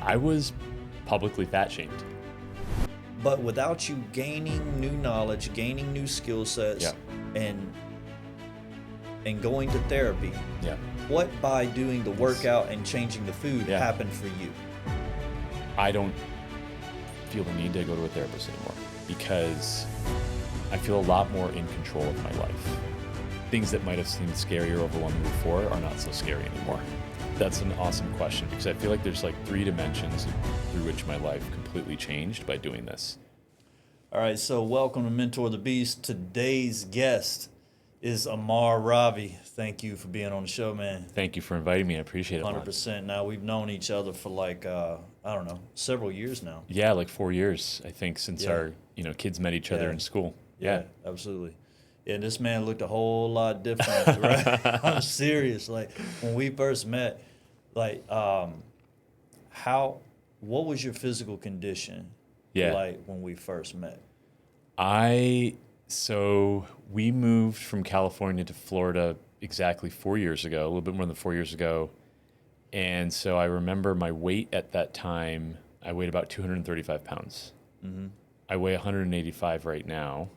I was publicly fat shamed. But without you gaining new knowledge, gaining new skill sets, Yeah. and going to therapy, Yeah. what by doing the workout and changing the food Yeah. happened for you? I don't feel the need to go to a therapist anymore because I feel a lot more in control of my life. Things that might have seemed scary or overwhelming before are not so scary anymore. That's an awesome question because I feel like there's like 3 dimensions through which my life completely changed by doing this. All right, so welcome to Mentor the Beast. Today's guest is Amar Ravi. Thank you for being on the show, man. Thank you for inviting me. I appreciate it. 100%. Now, we've known each other for like, I don't know, several years now. Yeah, like 4 years, I think, since Yeah. our kids met each other Yeah. in school. Yeah, absolutely. Yeah, this man looked a whole lot different, right? I'm serious. Like, when we first met, like, what was your physical condition Yeah. like when we first met? So we moved from California to Florida exactly 4 years ago, a little bit more than 4 years ago. And so I remember my weight at that time, I weighed about 235 pounds. Mm-hmm. I weigh 185 right now.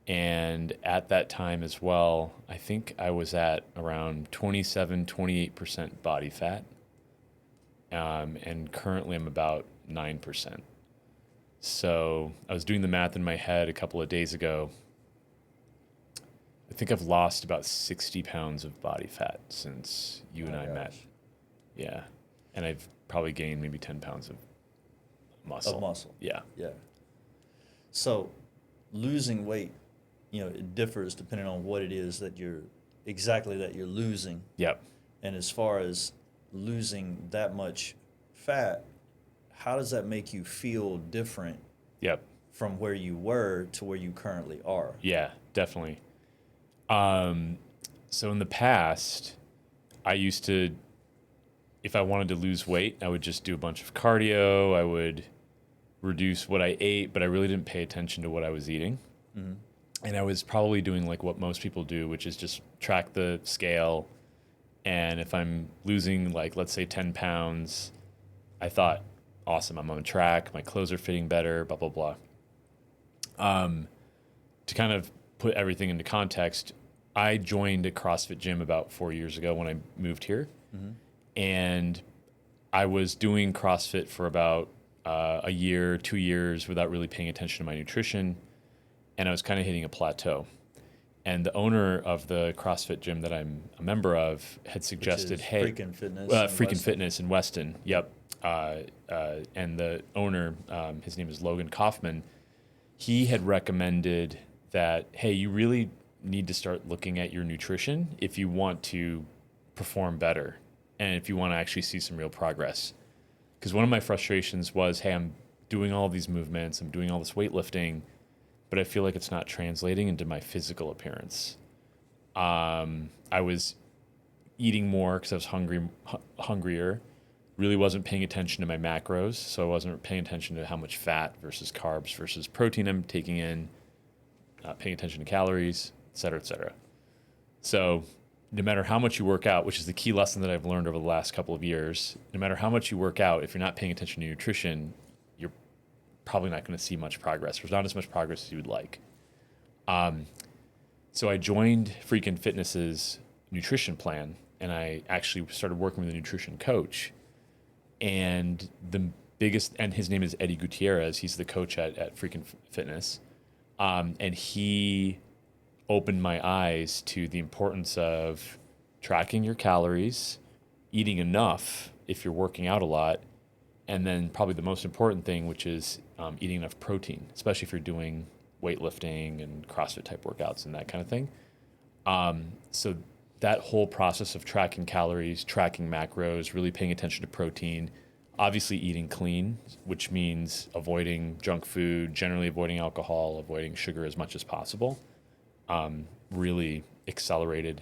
And at that time as well, I think I was at around 27, 28% body fat. And currently I'm about 9%. So I was doing the math in my head a couple of days ago. I think I've lost about 60 pounds of body fat since you and I met. Yeah. And I've probably gained maybe 10 pounds of muscle. Of muscle. Yeah. Yeah. So losing weight, it differs depending on what it is that you're losing. Yep. And as far as losing that much fat, how does that make you feel different Yep. from where you were to where you currently are? Yeah, definitely. So in the past, I used to, if I wanted to lose weight, I would just do a bunch of cardio. I would reduce what I ate, but I really didn't pay attention to what I was eating. Mm-hmm. And I was probably doing like what most people do, which is just track the scale. And if I'm losing like, let's say 10 pounds, I thought, awesome, I'm on track. My clothes are fitting better, blah, blah, blah. To kind of put everything into context, I joined a CrossFit gym about 4 years ago when I moved here. Mm-hmm. And I was doing CrossFit for about a year, 2 years without really paying attention to my nutrition. And I was kind of hitting a plateau. And the owner of the CrossFit gym that I'm a member of had suggested, hey, Freaking Fitness. Freaking Fitness in Weston. Yep. And the owner, his name is Logan Kaufman. He had recommended that, hey, you really need to start looking at your nutrition if you want to perform better and if you want to actually see some real progress. Because one of my frustrations was, hey, I'm doing all these movements, I'm doing all this weightlifting, but I feel like it's not translating into my physical appearance. I was eating more because I was hungrier, really wasn't paying attention to my macros, so I wasn't paying attention to how much fat versus carbs versus protein I'm taking in, not paying attention to calories, et cetera, et cetera. So no matter how much you work out, which is the key lesson that I've learned over the last couple of years, no matter how much you work out, if you're not paying attention to nutrition, you're probably not going to see much progress. There's not as much progress as you would like. So I joined Freakin' Fitness's nutrition plan, and I actually started working with a nutrition coach. And and his name is Eddie Gutierrez. He's the coach at Freakin' Fitness. And he opened my eyes to the importance of tracking your calories, eating enough if you're working out a lot, and then probably the most important thing, which is eating enough protein, especially if you're doing weightlifting and CrossFit type workouts and that kind of thing. So that whole process of tracking calories, tracking macros, really paying attention to protein, obviously eating clean, which means avoiding junk food, generally avoiding alcohol, avoiding sugar as much as possible, really accelerated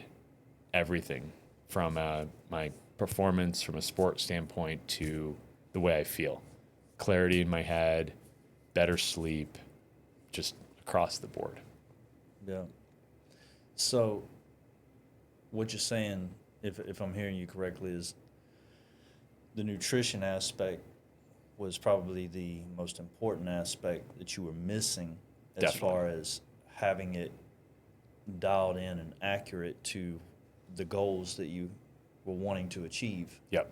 everything from my performance from a sport standpoint to the way I feel. Clarity in my head, better sleep, just across the board. Yeah. So what you're saying, if I'm hearing you correctly, is the nutrition aspect was probably the most important aspect that you were missing as Definitely. far as having it dialed in and accurate to the goals that you were wanting to achieve. Yep.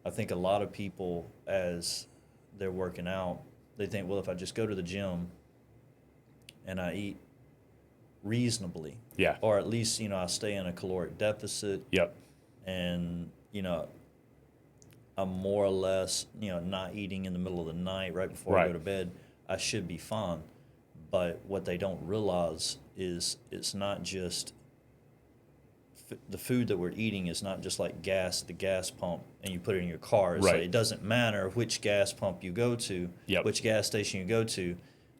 I think a lot of people, as they're working out, they think, well, if I just go to the gym and I eat reasonably, Yeah. or at least, I stay in a caloric deficit, Yep. and, I'm more or less, not eating in the middle of the night right before I go Right. to bed, I should be fine. But what they don't realize is it's not just the food that we're eating is not just like gas at the gas pump and you put it in your car. It's Right. like, it doesn't matter which gas pump you go to, Yep. which gas station you go to,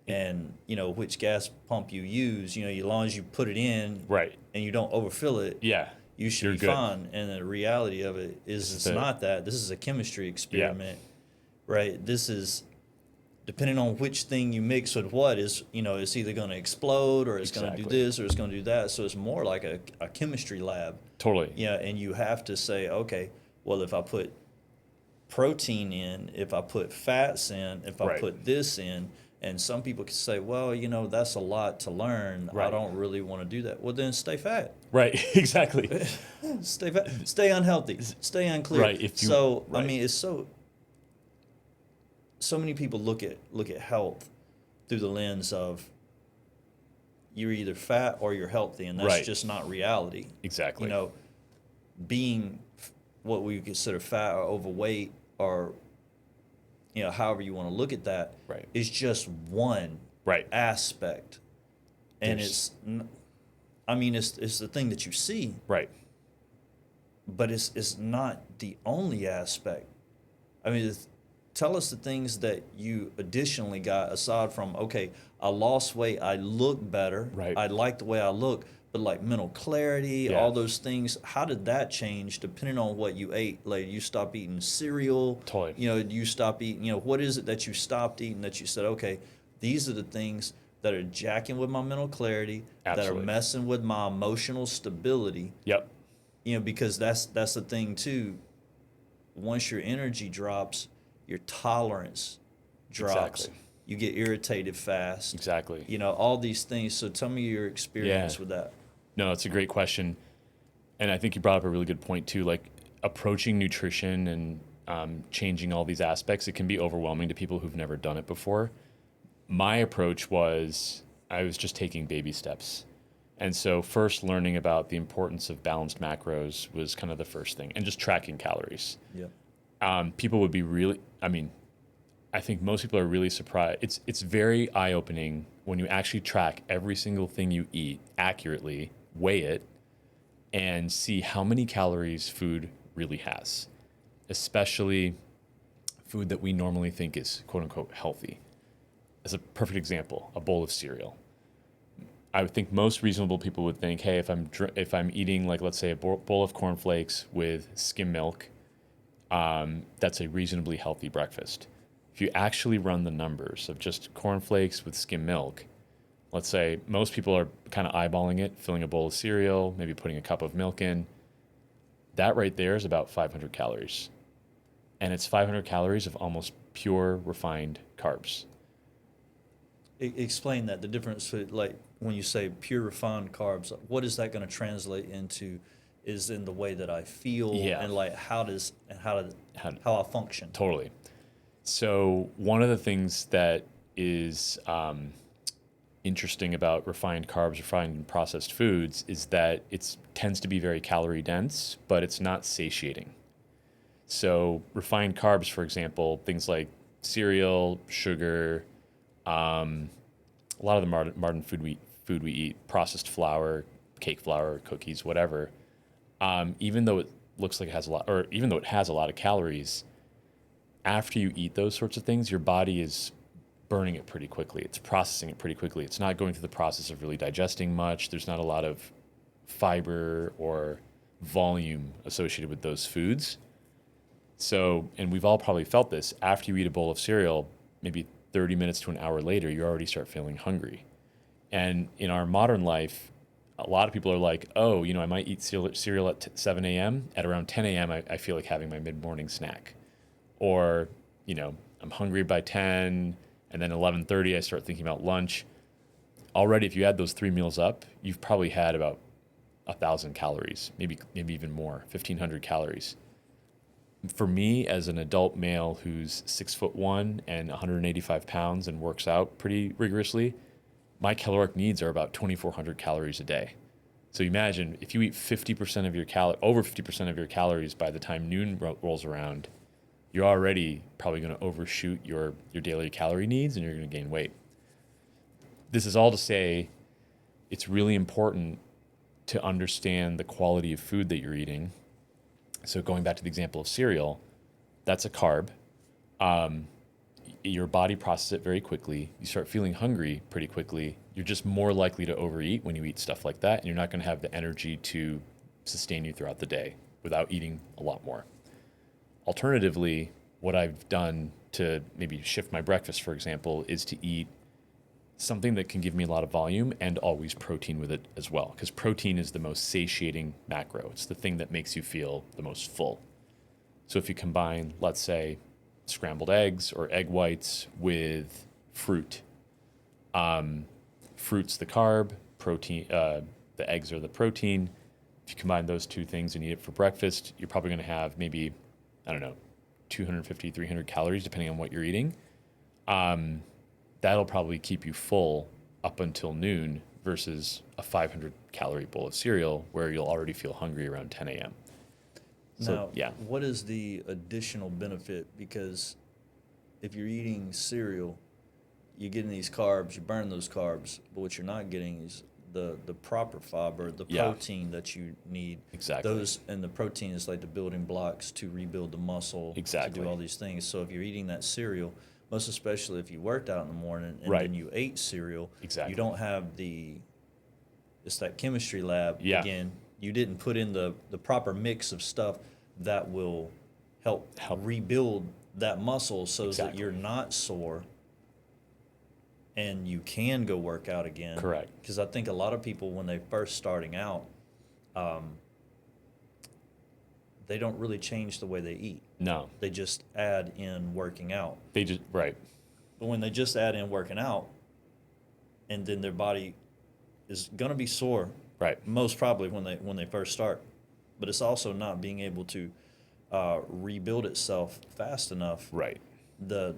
and which gas pump you use. As long as you put it in Right. and you don't overfill it, Yeah. you should You're be good. fine. And the reality of it is it's not that. This is a chemistry experiment, right? This is, depending on which thing you mix with what, is it's either going to explode or it's going to do Exactly. this or it's going to do that. So it's more like a chemistry lab. Totally. And you have to say, okay, well, if I put protein in, if I put fats in, if I Right. put this in, and some people can say, well, that's a lot to learn. I Right. don't really want to do that. Well, then stay fat. Right. Exactly. Stay fat. Stay unhealthy. Stay unclear. Right, I right. mean, it's so many people look at health through the lens of you're either fat or you're healthy, and that's Right. just not reality. Exactly. Being what we consider fat or overweight, or however you want to look at that, Right. is just one Right. aspect, and There's- it's the thing that you see, Right. but it's not the only aspect. I mean, tell us the things that you additionally got aside from, okay, I lost weight, I look better, Right. I like the way I look, but like mental clarity, Yeah. all those things, how did that change depending on what you ate? Like, you stop eating cereal, Totally. you stop eating, what is it that you stopped eating that you said, okay, these are the things that are jacking with my mental clarity, that are Absolutely. messing with my emotional stability, Yep. because that's the thing too. Once your energy drops, your tolerance drops. Exactly. You get irritated fast. Exactly. All these things. So tell me your experience Yeah. with that. No, it's a great question. And I think you brought up a really good point too. Like approaching nutrition and changing all these aspects, it can be overwhelming to people who've never done it before. My approach was I was just taking baby steps. And so first learning about the importance of balanced macros was kind of the first thing, and just tracking calories. Yeah. People would be really, I think most people are really surprised. It's very eye-opening when you actually track every single thing you eat accurately, weigh it, and see how many calories food really has, especially food that we normally think is quote-unquote healthy. As a perfect example, a bowl of cereal. I would think most reasonable people would think, hey, if I'm eating, like, let's say a bowl of cornflakes with skim milk, that's a reasonably healthy breakfast. If you actually run the numbers of just cornflakes with skim milk, let's say most people are kind of eyeballing it, filling a bowl of cereal, maybe putting a cup of milk in. That right there is about 500 calories. And it's 500 calories of almost pure refined carbs. Explain that, the difference, like when you say pure refined carbs, what is that going to translate into? Is in the way that I feel, Yeah. and like how I function. Totally. So one of the things that is interesting about refined carbs, refined and processed foods, is that it tends to be very calorie dense, but it's not satiating. So refined carbs, for example, things like cereal, sugar, a lot of the modern food we eat, processed flour, cake flour, cookies, whatever. Even though it looks like it has a lot, or even though it has a lot of calories, after you eat those sorts of things, your body is burning it pretty quickly. It's processing it pretty quickly. It's not going through the process of really digesting much. There's not a lot of fiber or volume associated with those foods. So, and we've all probably felt this, after you eat a bowl of cereal, maybe 30 minutes to an hour later, you already start feeling hungry. And in our modern life, a lot of people are like, oh, I might eat cereal at 7 a.m. At around 10 a.m., I feel like having my mid-morning snack. Or, I'm hungry by 10, and then 11:30 I start thinking about lunch. Already, if you add those 3 meals up, you've probably had about 1,000 calories, maybe even more, 1,500 calories. For me, as an adult male who's 6'1" and 185 pounds and works out pretty rigorously, my caloric needs are about 2,400 calories a day. So imagine if you eat 50% of your over 50% of your calories by the time noon rolls around, you're already probably going to overshoot your daily calorie needs, and you're going to gain weight. This is all to say, it's really important to understand the quality of food that you're eating. So going back to the example of cereal, that's a carb. Your body processes it very quickly. You start feeling hungry pretty quickly. You're just more likely to overeat when you eat stuff like that, and you're not going to have the energy to sustain you throughout the day without eating a lot more. Alternatively, what I've done to maybe shift my breakfast, for example, is to eat something that can give me a lot of volume and always protein with it as well, because protein is the most satiating macro. It's the thing that makes you feel the most full. So if you combine, let's say, scrambled eggs or egg whites with fruit, fruit's the carb, protein, the eggs are the protein. If you combine those two things and eat it for breakfast, you're probably going to have maybe, 250, 300 calories, depending on what you're eating. That'll probably keep you full up until noon versus a 500 calorie bowl of cereal where you'll already feel hungry around 10 a.m. So, what is the additional benefit? Because if you're eating cereal, you're getting these carbs, you burn those carbs, but what you're not getting is the proper fiber, the protein that you need. Exactly. And the protein is like the building blocks to rebuild the muscle, to do all these things. So if you're eating that cereal, most especially if you worked out in the morning and then you ate cereal, you don't have it's that chemistry lab again. You didn't put in the proper mix of stuff that will help rebuild that muscle so that you're not sore and you can go work out again. Correct. Because I think a lot of people, when they're first starting out, they don't really change the way they eat. No. They just add in working out. Right. But when they just add in working out, and then their body is going to be sore, right, most probably when they first start. But it's also not being able to rebuild itself fast enough. Right. The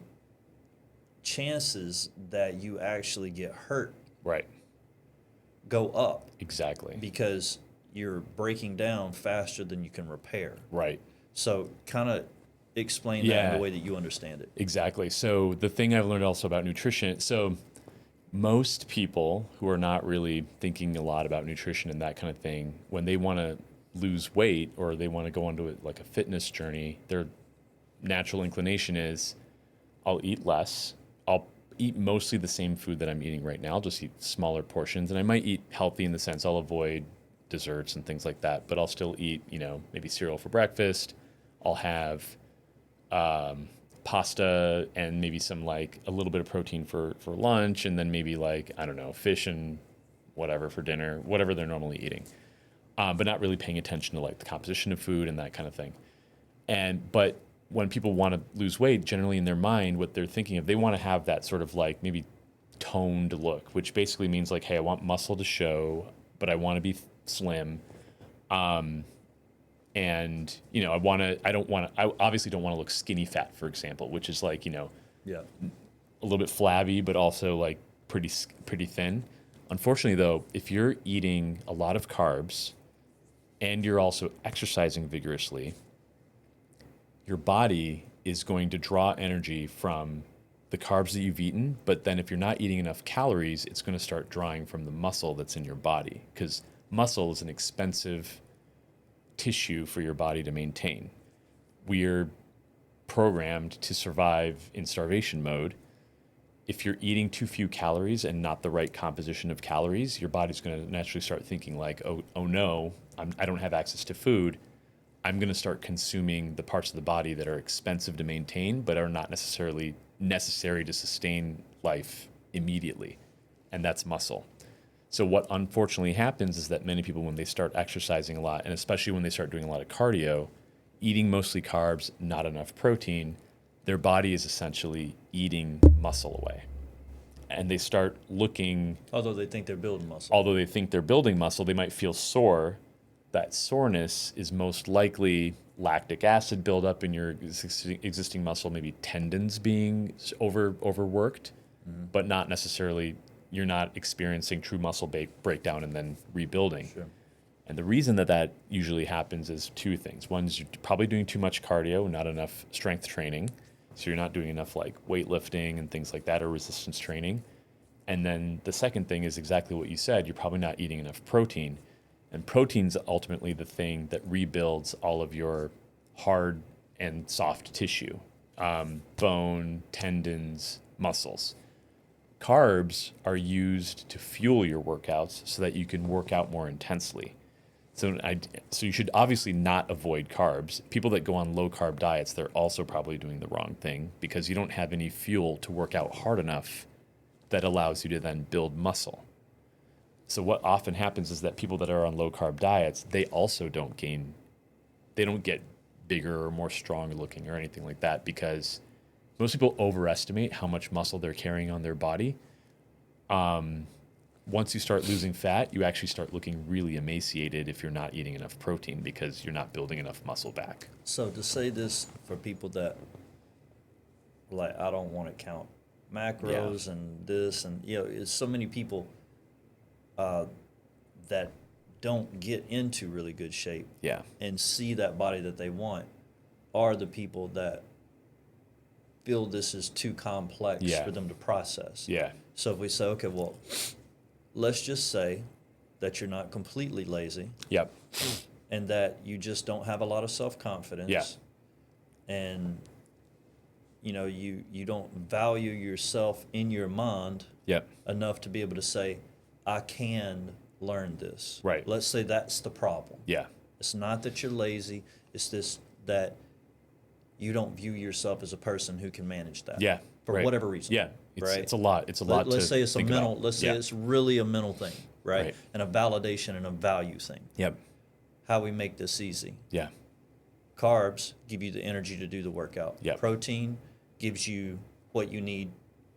chances that you actually get hurt go up. Exactly. Because you're breaking down faster than you can repair. Right. So kind of explain that in the way that you understand it. Exactly. So the thing I've learned also about nutrition, so most people who are not really thinking a lot about nutrition and that kind of thing, when they want to lose weight or they want to go onto like a fitness journey, their natural inclination is, I'll eat less. I'll eat mostly the same food that I'm eating right now. I'll just eat smaller portions. And I might eat healthy in the sense I'll avoid desserts and things like that, but I'll still eat, maybe cereal for breakfast. I'll have pasta and maybe some like a little bit of protein for lunch, and then maybe like, I don't know, fish and whatever for dinner, whatever they're normally eating. But not really paying attention to like the composition of food and that kind of thing. But when people want to lose weight, generally in their mind, what they're thinking of, they want to have that sort of like maybe toned look, which basically means like, hey, I want muscle to show, but I want to be slim. And I obviously don't want to look skinny fat, for example, which is like, a little bit flabby, but also like pretty thin. Unfortunately though, if you're eating a lot of carbs and you're also exercising vigorously, your body is going to draw energy from the carbs that you've eaten. But then if you're not eating enough calories, it's going to start drawing from the muscle that's in your body, because muscle is an expensive tissue for your body to maintain. We're programmed to survive in starvation mode. If you're eating too few calories and not the right composition of calories, your body's going to naturally start thinking like, oh no, I don't have access to food. I'm going to start consuming the parts of the body that are expensive to maintain, but are not necessarily necessary to sustain life immediately. And that's muscle. So what unfortunately happens is that many people, when they start exercising a lot, and especially when they start doing a lot of cardio, eating mostly carbs, not enough protein, their body is essentially eating muscle away. And they start looking, Although they think they're building muscle. although they think they're building muscle, they might feel sore. That soreness is most likely lactic acid buildup in your existing muscle, maybe tendons being overworked, but not necessarily, you're not experiencing true muscle breakdown and then rebuilding. Sure. And the reason that that usually happens is two things. One is you're probably doing too much cardio, not enough strength training. So you're not doing enough like weightlifting and things like that, or resistance training. And then the second thing is exactly what you said. You're probably not eating enough protein. And protein's ultimately the thing that rebuilds all of your hard and soft tissue, bone, tendons, muscles. Carbs are used to fuel your workouts so that you can work out more intensely. So you should obviously not avoid carbs. People that go on low carb diets, they're also probably doing the wrong thing because you don't have any fuel to work out hard enough that allows you to then build muscle. So what often happens is that people that are on low carb diets, they also don't get bigger or more strong looking or anything like that, because most people overestimate how much muscle they're carrying on their body. Once you start losing fat, you actually start looking really emaciated if you're not eating enough protein because you're not building enough muscle back. So to say this for people that, like, I don't want to count macros and this, and it's so many people that don't get into really good shape Yeah. and see that body that they want are the people that feel this is too complex for them to process. Yeah. So if we say, okay, well, let's just say that you're not completely lazy. Yep. And that you just don't have a lot of self-confidence. Yeah. And, you don't value yourself in your mind Yep. enough to be able to say, I can learn this. Right. Let's say that's the problem. Yeah. It's not that you're lazy. It's this that you don't view yourself as a person who can manage that. Yeah. For right. whatever reason. Yeah. It's a lot. It's a lot. Let's say it's a mental. About. Let's say it's really a mental thing, right? Right. And a validation and a value thing. Yep. How we make this easy. Yeah. Carbs give you the energy to do the workout. Yep. Protein gives you what you need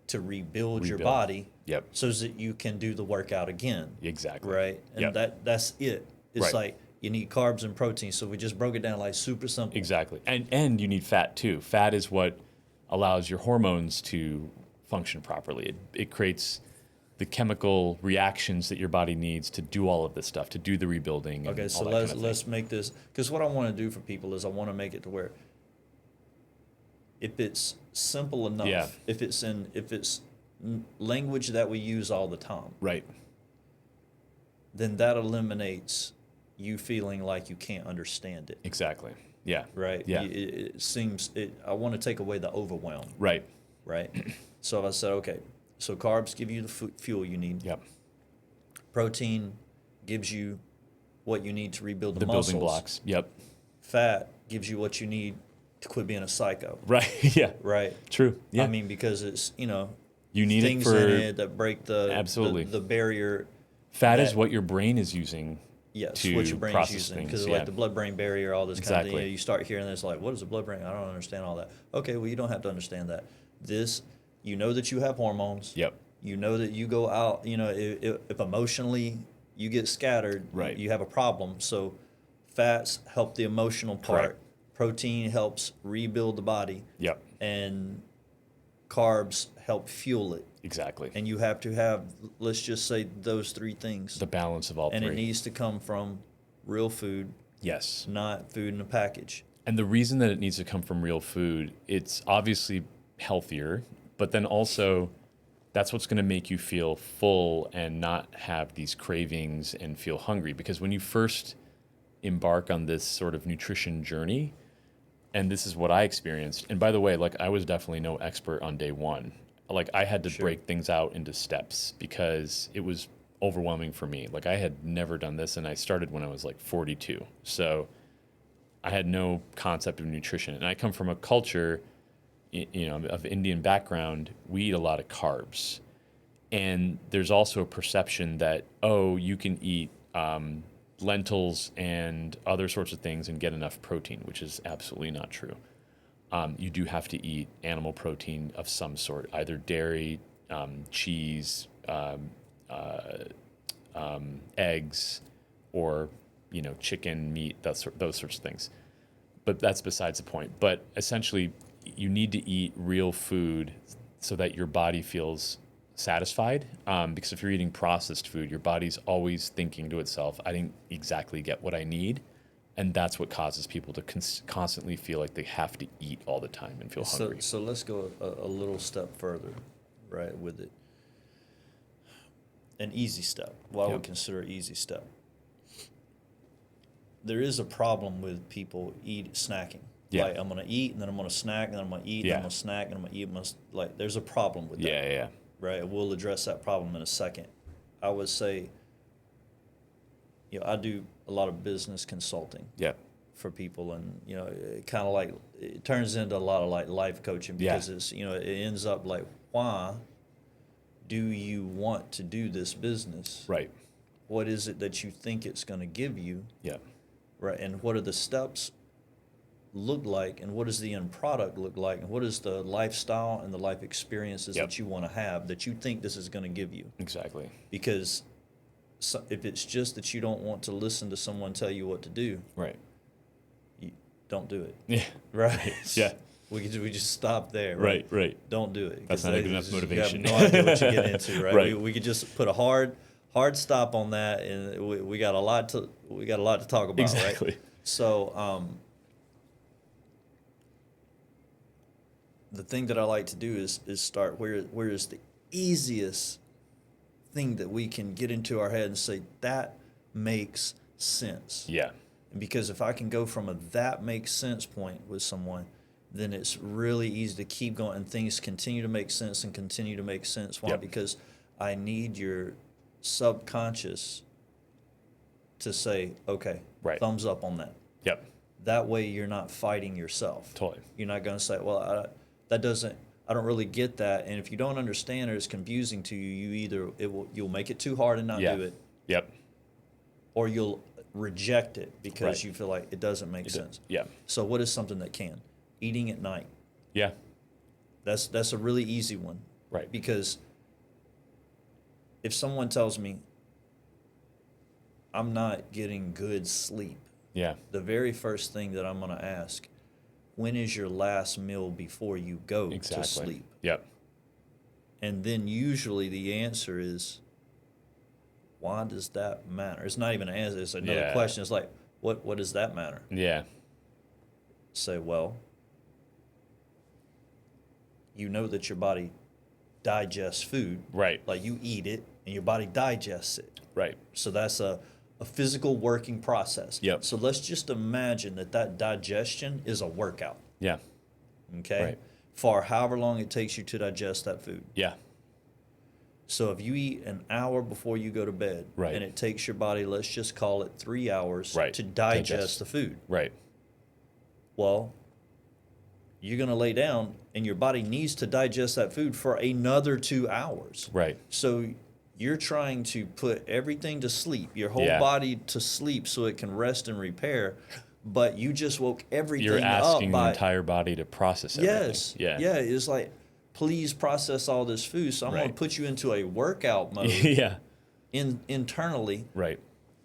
to rebuild your body. Yep. So that you can do the workout again. Exactly. Right. And Yep. that's it. It's Right. like you need carbs and protein. So we just broke it down like super simple. Exactly. And you need fat too. Fat is what allows your hormones to function properly. It creates the chemical reactions that your body needs to do all of this stuff, to do the rebuilding. And Okay, so all that kind of let's make this, because what I want to do for people is I want to make it to where if it's simple enough, if it's language that we use all the time, right. then that eliminates you feeling like you can't understand it. Exactly. Yeah. Right. Yeah. It seems. I want to take away the overwhelm. Right. Right. So if I said, okay, so carbs give you the fuel you need. Yep. Protein gives you what you need to rebuild the building muscles. blocks. Yep. Fat gives you what you need to quit being a psycho. Right. Yeah. Right. True. Yeah. I mean, because it's you need things it for in it that break absolutely the barrier. Fat is what your brain is using. Yes, to what your brain's process using, things, because like the blood-brain barrier, all this kind of Exactly. thing. You start hearing this, like, what is the blood-brain? I don't understand all that. Okay, well, you don't have to understand that. You know that you have hormones. Yep. You know that you go out. If emotionally you get scattered, Right. you have a problem. So, fats help the emotional part. Correct. Protein helps rebuild the body. Yep. And carbs help fuel it. Exactly. And you have to have, let's just say, those three things. The balance of all and three. it needs to come from real food, Yes. not food in a package. And the reason that it needs to come from real food, it's obviously healthier, but then also that's what's going to make you feel full and not have these cravings and feel hungry. Because when you first embark on this sort of nutrition journey, and this is what I experienced, and by the way, like I was definitely no expert on day one. Like I had to break things out into steps because it was overwhelming for me. Like I had never done this, and I started when I was like 42. So I had no concept of nutrition, and I come from a culture, of Indian background. We eat a lot of carbs, and there's also a perception that you can eat lentils and other sorts of things and get enough protein, which is absolutely not true. you do have to eat animal protein of some sort, either dairy, cheese, eggs, or chicken, meat, those sorts of things. But that's besides the point. But essentially, you need to eat real food so that your body feels satisfied. Because if you're eating processed food, your body's always thinking to itself, I didn't exactly get what I need. And that's what causes people to constantly feel like they have to eat all the time and feel hungry. So let's go a little step further, right, with it. An easy step. What I would consider an easy step. There is a problem with people snacking. Yeah. Like, I'm going to eat, and then I'm going to snack, and then I'm going to eat, and then I'm going to snack, and I'm going to eat. Like, there's a problem with that. Yeah. Right? We'll address that problem in a second. I would say, I do a lot of business consulting. Yeah. For people, and it kind of like it turns into a lot of like life coaching because it's it ends up like, why do you want to do this business? Right. What is it that you think it's going to give you? Yeah. Right. And what are the steps look like, and what does the end product look like, and what is the lifestyle and the life experiences that you want to have that you think this is going to give you? Exactly. Because if it's just that you don't want to listen to someone tell you what to do, right, you don't do it. Yeah. Right. Yeah. We just stop there. Right. Don't do it. That's not a good enough motivation. You have no idea what you get into, right? Right. We could just put a hard stop on that, and we got a lot to talk about. Exactly. Right? So the thing that I like to do is start where is the easiest thing that we can get into our head and say that makes sense. Yeah. Because if I can go from a that makes sense point with someone, then it's really easy to keep going, and things continue to make sense and continue to make sense. Why? Because I need your subconscious to say, okay, thumbs up on that. Yep. That way you're not fighting yourself. Totally. You're not going to say, well, I don't really get that. And if you don't understand or it's confusing to you, you'll make it too hard and not do it. Yep. Or you'll reject it because you feel like it doesn't make sense. Yeah. So what is something that can? Eating at night. Yeah. That's a really easy one. Right. Because if someone tells me I'm not getting good sleep, the very first thing that I'm going to ask, when is your last meal before you go to sleep? Yep. And then usually the answer is, why does that matter? It's not even an answer. It's another question. It's like, what does that matter? Yeah. Say, well, you know that your body digests food. Right. Like you eat it and your body digests it. Right. So that's a physical working process. Yep. So let's just imagine that digestion is a workout. Yeah. Okay? Right. For however long it takes you to digest that food. Yeah. So if you eat an hour before you go to bed, and it takes your body, let's just call it 3 hours to digest the food. Right. Well, you're going to lay down and your body needs to digest that food for another 2 hours. Right. So you're trying to put everything to sleep, your whole body to sleep so it can rest and repair, but you just woke everything up. You're asking the entire body to process everything. Yes. Yeah, it's like, please process all this food. So I'm going to put you into a workout mode internally right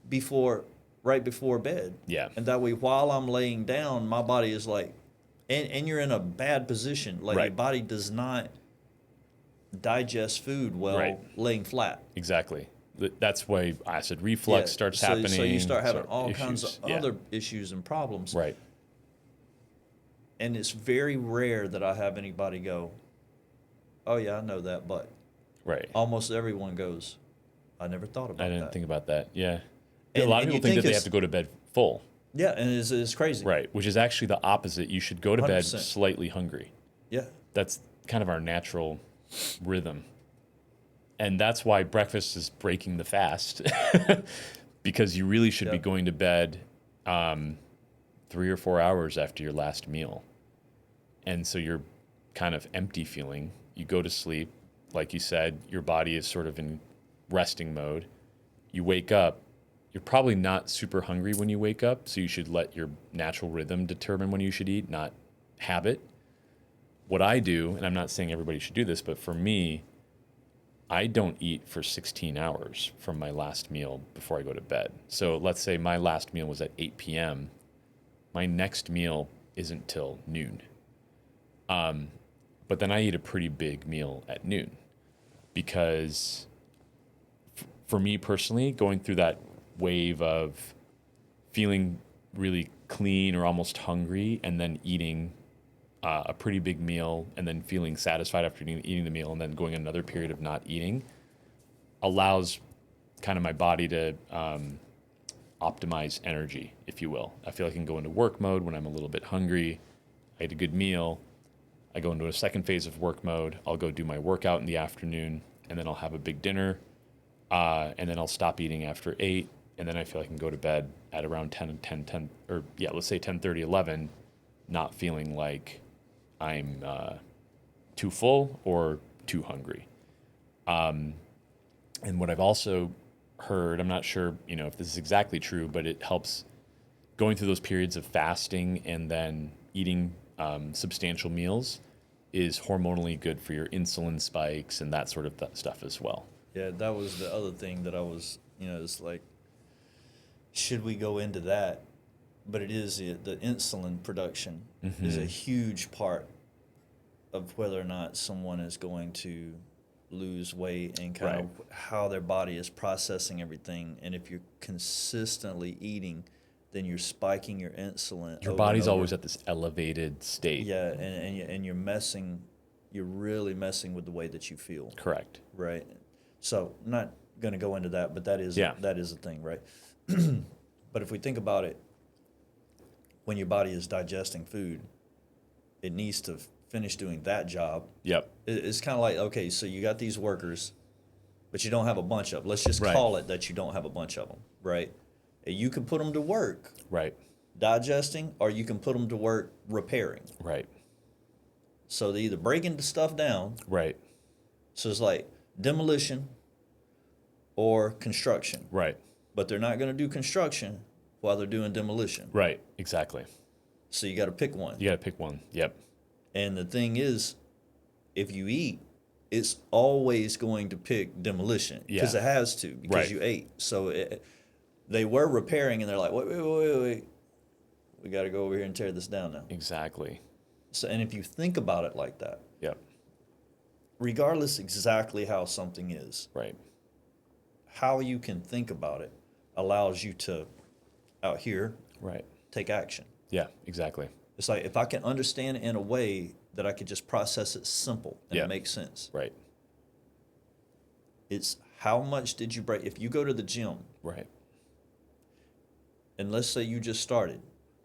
before bed. Yeah. And that way, while I'm laying down, my body is like, and you're in a bad position. Like your body does not digest food well laying flat. Exactly. That's why acid reflux starts happening. So you start having all kinds of other issues and problems. Right. And it's very rare that I have anybody go, oh yeah, I know that, but almost everyone goes, I never thought about that. I didn't think about that. Yeah. And, a lot of people think that they have to go to bed full. Yeah, and it's crazy. Right, which is actually the opposite. You should go to 100%. bed slightly hungry. Yeah. That's kind of our natural rhythm. And that's why breakfast is breaking the fast. Because you really should be going to bed 3 or 4 hours after your last meal. And so you're kind of empty feeling. You go to sleep. Like you said, your body is sort of in resting mode. You wake up. You're probably not super hungry when you wake up, so you should let your natural rhythm determine when you should eat, not habit. what I do, and I'm not saying everybody should do this, but for me, I don't eat for 16 hours from my last meal before I go to bed. So let's say my last meal was at 8 p.m. My next meal isn't till noon. But then I eat a pretty big meal at noon because for me personally, going through that wave of feeling really clean or almost hungry and then eating a pretty big meal and then feeling satisfied after eating the meal and then going another period of not eating allows kind of my body to optimize energy, if you will. I feel like I can go into work mode when I'm a little bit hungry. I ate a good meal. I go into a second phase of work mode. I'll go do my workout in the afternoon, and then I'll have a big dinner, and then I'll stop eating after 8, and then I feel I can go to bed at around 10, or yeah, let's say 10:30, 11, not feeling like I'm too full or too hungry. And what I've also heard, I'm not sure, if this is exactly true, but it helps going through those periods of fasting and then eating substantial meals is hormonally good for your insulin spikes and that sort of stuff as well. Yeah, that was the other thing that I was, it's like, should we go into that? But it is the insulin production is a huge part of whether or not someone is going to lose weight and kind of how their body is processing everything. And if you're consistently eating, then you're spiking your insulin. Your body's always at this elevated state. Yeah, and you're really messing with the way that you feel. Correct. Right. So I'm not going to go into that, but that is a thing, right? But if we think about it, when your body is digesting food, it needs to finish doing that job. Yep. It's kind of like, okay, so you got these workers, but you don't have a bunch of them. Let's just call it that you don't have a bunch of them, right? You can put them to work digesting, or you can put them to work repairing. Right. So they either breaking the stuff down. Right. So it's like demolition or construction. Right. But they're not going to do construction while they're doing demolition. Right. Exactly. So you got to pick one. You got to pick one. Yep. And the thing is, if you eat, it's always going to pick demolition because it has to, because you ate. So they were repairing, and they're like, wait. We got to go over here and tear this down now. Exactly. So, and if you think about it like that, yep. regardless exactly how something is, right, how you can think about it allows you to, out here, take action. Yeah, exactly. It's like if I can understand it in a way that I could just process it simple and it makes sense. Right. It's how much did you break? If you go to the gym, and let's say you just started,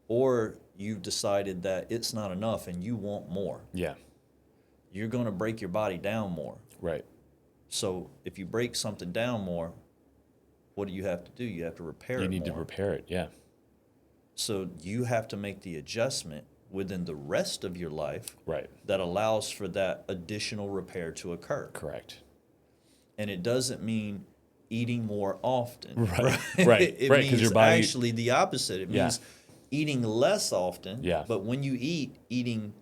or you've decided that it's not enough and you want more. Yeah. You're going to break your body down more. Right. So if you break something down more, what do you have to do? You have to repair it more. You need to repair it, yeah. So you have to make the adjustment within the rest of your life that allows for that additional repair to occur. Correct. And it doesn't mean eating more often. Right. It means your body, actually the opposite. It means eating less often. Yeah. But when you eating,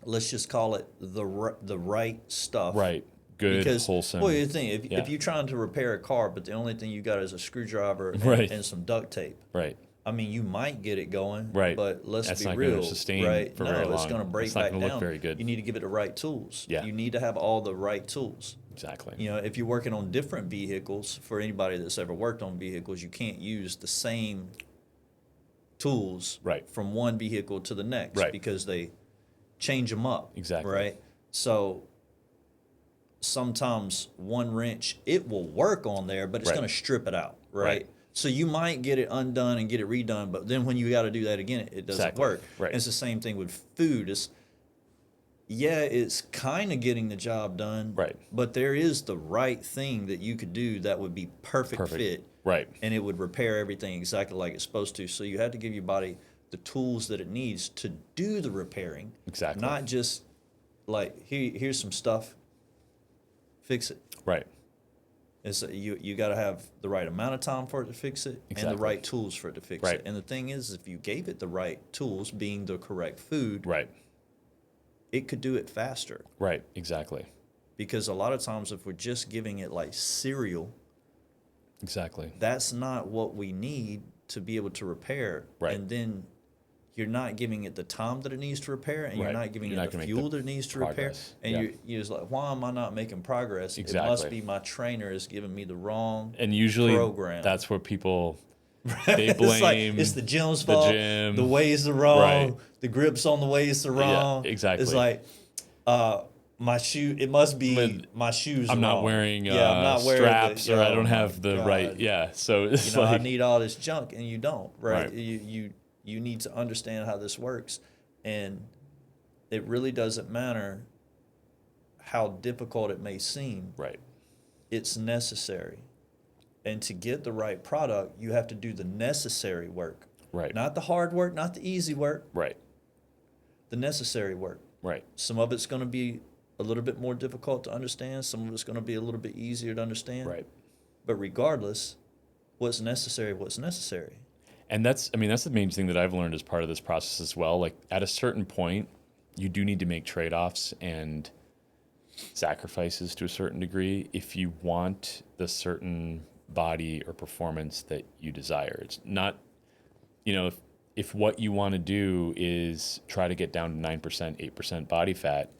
let's just call it the right stuff. Right. Good, because, wholesome. Well, you think if you're trying to repair a car, but the only thing you got is a screwdriver and some duct tape. Right. I mean, you might get it going. Right. But let's be real. That's not going to sustain for very long. No, it's going to break back down. Look very good. You need to give it the right tools. Yeah. You need to have all the right tools. Exactly. You know, if you're working on different vehicles, for anybody that's ever worked on vehicles, you can't use the same tools from one vehicle to the next because they change them up. Exactly. Right. So sometimes one wrench, it will work on there, but it's going to strip it out. Right. So you might get it undone and get it redone, but then when you got to do that again, it doesn't work. Right. And it's the same thing with food. It's kind of getting the job done, but there is the right thing that you could do that would be perfect fit. Right. And it would repair everything exactly like it's supposed to. So you have to give your body the tools that it needs to do the repairing. Exactly. Not just like, here's some stuff, fix it. Right. And so you got to have the right amount of time for it to fix it and the right tools for it to fix it. And the thing is, if you gave it the right tools, being the correct food, it could do it faster. Right. Exactly. Because a lot of times if we're just giving it like cereal, Exactly. that's not what we need to be able to repair. Right. And then you're not giving it the time that it needs to repair, and you're not giving it the fuel that it needs to repair. And you're just like, why am I not making progress? Exactly. It must be my trainer is giving me the wrong and usually program. That's where people they blame. It's the gym's fault. The weights are wrong. Right. The grips on the weights are wrong. Yeah, exactly. It's like, my shoe. It must be my shoes. I'm wrong. not wearing I'm not wearing straps, or I don't have the God. right. Yeah. So it's I need all this junk, and you don't. Right. Right. You need to understand how this works, and it really doesn't matter how difficult it may seem. Right. It's necessary. And to get the right product, you have to do the necessary work. Right. Not the hard work, not the easy work. Right. The necessary work. Right. Some of it's going to be a little bit more difficult to understand. Some of it's going to be a little bit easier to understand. Right. But regardless, what's necessary. And that's the main thing that I've learned as part of this process as well. Like at a certain point, you do need to make trade-offs and sacrifices to a certain degree if you want the certain body or performance that you desire. It's not, if what you want to do is try to get down to 9%, 8% body fat,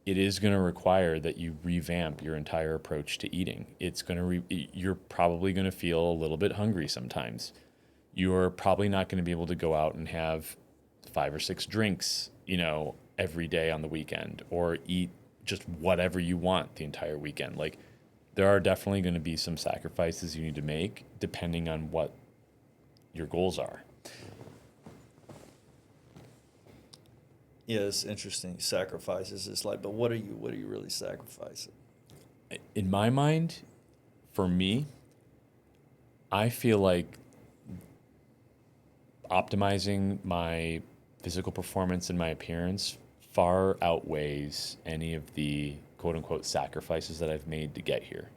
it is going to require that you revamp your entire approach to eating. It's going to, you're probably going to feel a little bit hungry sometimes. You're probably not going to be able to go out and have 5 or 6 drinks, every day on the weekend, or eat just whatever you want the entire weekend. Like, there are definitely going to be some sacrifices you need to make depending on what your goals are. Yeah, it's interesting. Sacrifices. It's like, but what are you really sacrificing? In my mind, for me, I feel like optimizing my physical performance and my appearance far outweighs any of the quote-unquote sacrifices that I've made to get here.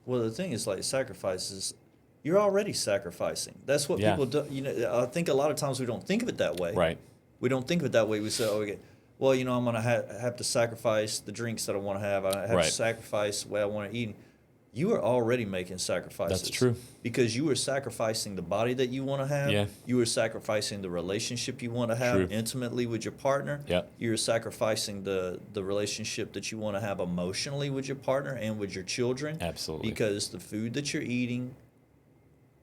Well, the thing is, like, sacrifices, you're already sacrificing. That's what people do. I think a lot of times we don't think of it that way. Right. We don't think of it that way. We say, okay, well, I'm going to have to sacrifice the drinks that I want to have. I have to sacrifice the way I want to eat. You are already making sacrifices. That's true. Because you are sacrificing the body that you want to have. Yeah. You are sacrificing the relationship you want to have intimately with your partner. Yep. You're sacrificing the relationship that you want to have emotionally with your partner and with your children. Absolutely. Because the food that you're eating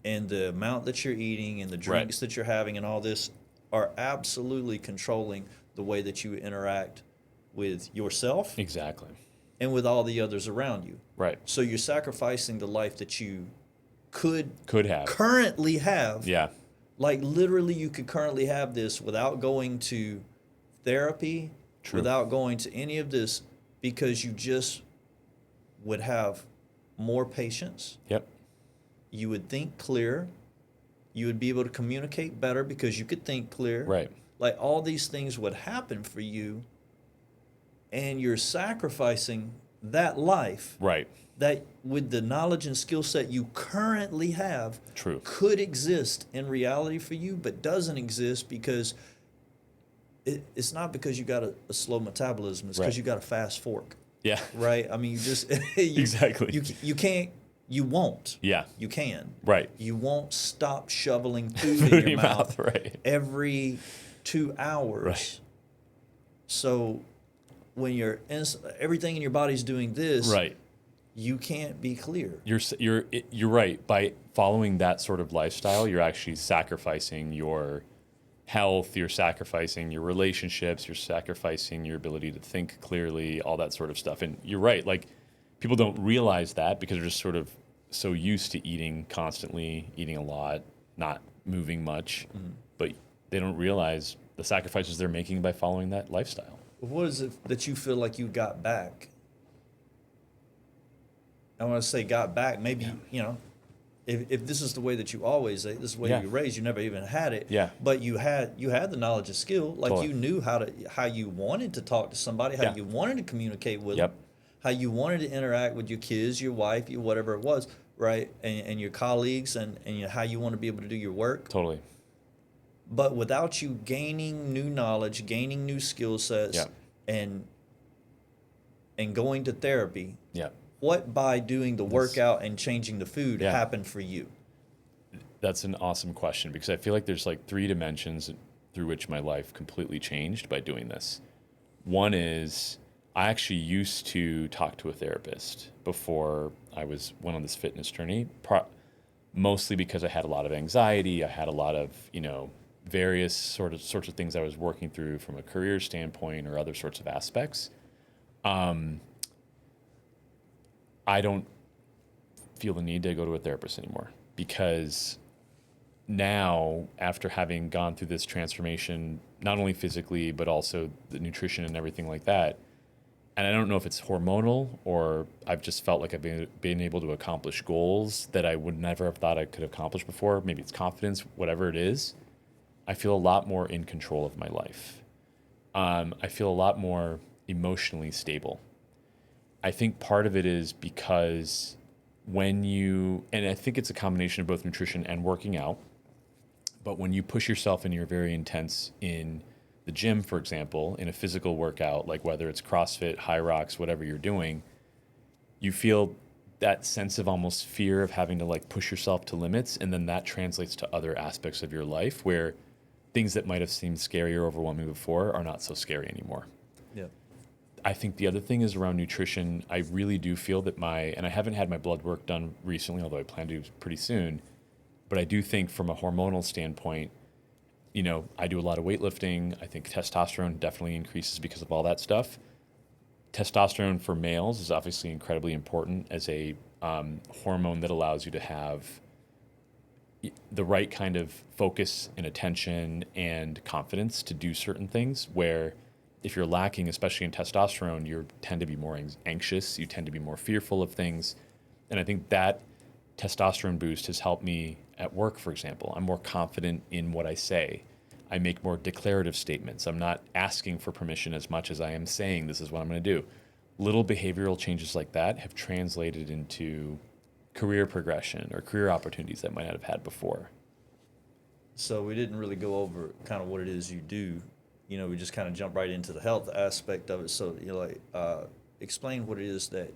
and the amount that you're eating and the drinks that you're having and all this are absolutely controlling the way that you interact with yourself. Exactly. And with all the others around you. Right. So you're sacrificing the life that you could have currently have. Yeah. Like literally you could currently have this without going to therapy, without going to any of this, because you just would have more patience. Yep. You would think clear. You would be able to communicate better because you could think clear. Right. Like all these things would happen for you, and you're sacrificing that life. Right. That with the knowledge and skill set you currently have could exist in reality for you, but doesn't exist because it's not because you got a slow metabolism. It's because you got a fast fork. Yeah. Right? I mean, you just... Exactly. You can't... You won't. Yeah. You can. Right. You won't stop shoveling food in your mouth every 2 hours. Right. So when everything in your body's doing this... Right. You can't be clear. You're right. By following that sort of lifestyle, you're actually sacrificing your health, you're sacrificing your relationships, you're sacrificing your ability to think clearly, all that sort of stuff. And you're right. Like, people don't realize that because they're just sort of so used to eating constantly, eating a lot, not moving much. Mm-hmm. But they don't realize the sacrifices they're making by following that lifestyle. What is it that you feel like you got back? I want to say got back. Maybe, if this is the way that you always ate, this is the way you were raised, you never even had it. Yeah. But you had the knowledge and skill. Like you knew how you wanted to talk to somebody, how you wanted to communicate with them, how you wanted to interact with your kids, your wife, whatever it was, right? And your colleagues and how you want to be able to do your work. Totally. But without you gaining new knowledge, gaining new skill sets, Yeah. and going to therapy, Yeah. what by doing the workout and changing the food Yeah. happened for you? That's an awesome question because I feel like there's like three dimensions through which my life completely changed by doing this. One is I actually used to talk to a therapist before I went on this fitness journey, mostly because I had a lot of anxiety. I had a lot of, various sorts of things I was working through from a career standpoint or other sorts of aspects. I don't feel the need to go to a therapist anymore because now, after having gone through this transformation, not only physically, but also the nutrition and everything like that, and I don't know if it's hormonal or I've just felt like I've been able to accomplish goals that I would never have thought I could accomplish before. Maybe it's confidence, whatever it is. I feel a lot more in control of my life. I feel a lot more emotionally stable. I think part of it is because and I think it's a combination of both nutrition and working out, but when you push yourself and you're very intense in the gym, for example, in a physical workout, like whether it's CrossFit, high rocks, whatever you're doing, you feel that sense of almost fear of having to like push yourself to limits. And then that translates to other aspects of your life where things that might have seemed scary or overwhelming before are not so scary anymore. Yeah. I think the other thing is around nutrition. I really do feel that and I haven't had my blood work done recently, although I plan to pretty soon. But I do think from a hormonal standpoint, I do a lot of weightlifting. I think testosterone definitely increases because of all that stuff. Testosterone for males is obviously incredibly important as a hormone that allows you to have the right kind of focus and attention and confidence to do certain things, where if you're lacking, especially in testosterone, you tend to be more anxious, you tend to be more fearful of things. And I think that testosterone boost has helped me at work, for example. I'm more confident in what I say. I make more declarative statements. I'm not asking for permission as much as I am saying this is what I'm going to do. Little behavioral changes like that have translated into career progression or career opportunities that I might not have had before. So we didn't really go over kind of what it is you do. We just kind of jump right into the health aspect of it. So explain what it is that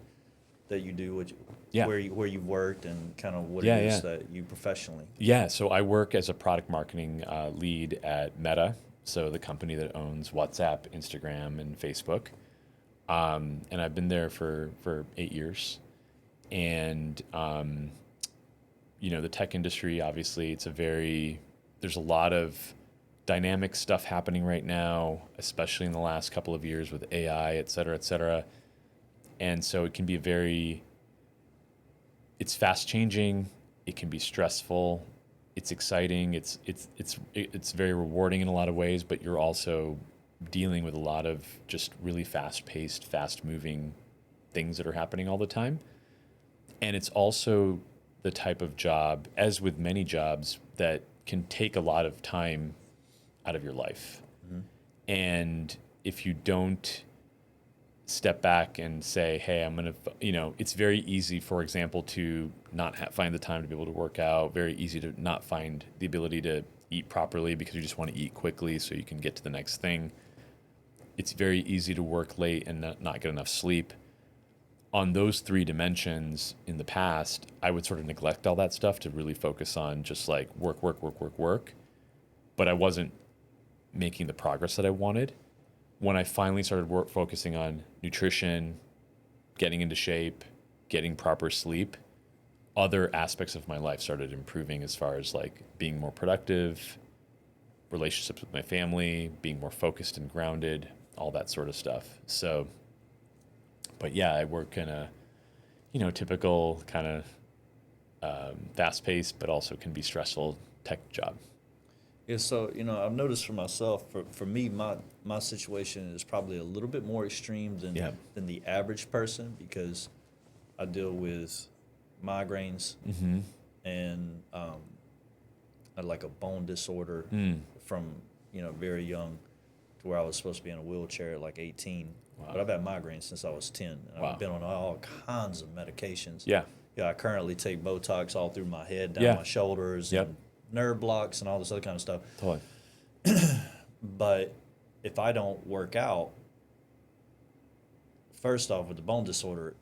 you do, where you've worked, and kind of what it is that you professionally. Yeah, so I work as a product marketing lead at Meta, so the company that owns WhatsApp, Instagram, and Facebook. And I've been there for 8 years. And, the tech industry, obviously, there's a lot of dynamic stuff happening right now, especially in the last couple of years with AI, et cetera, et cetera. And so it can be it's fast changing. It can be stressful. It's exciting. It's very rewarding in a lot of ways, but you're also dealing with a lot of just really fast paced, fast moving things that are happening all the time. And it's also the type of job, as with many jobs, that can take a lot of time out of your life. Mm-hmm. And if you don't step back and say, hey, I'm going to, it's very easy, for example, to not find the time to be able to work out, very easy to not find the ability to eat properly because you just want to eat quickly so you can get to the next thing. It's very easy to work late and not get enough sleep. On those three dimensions in the past, I would sort of neglect all that stuff to really focus on just like work. But I wasn't making the progress that I wanted. When I finally started focusing on nutrition, getting into shape, getting proper sleep, other aspects of my life started improving as far as like being more productive, relationships with my family, being more focused and grounded, all that sort of stuff. So, but yeah, I work in a, typical kind of fast-paced, but also can be stressful tech job. Yeah, so I've noticed for myself, for me, my situation is probably a little bit more extreme than the average person, because I deal with migraines Mm-hmm. and I had like a bone disorder from very young, to where I was supposed to be in a wheelchair at like 18. Wow. But I've had migraines since I was 10, and Wow. I've been on all kinds of medications. Yeah. I currently take Botox all through my head, down my shoulders, and nerve blocks, and all this other kind of stuff. Totally. But if I don't work out, first off, with the bone disorder,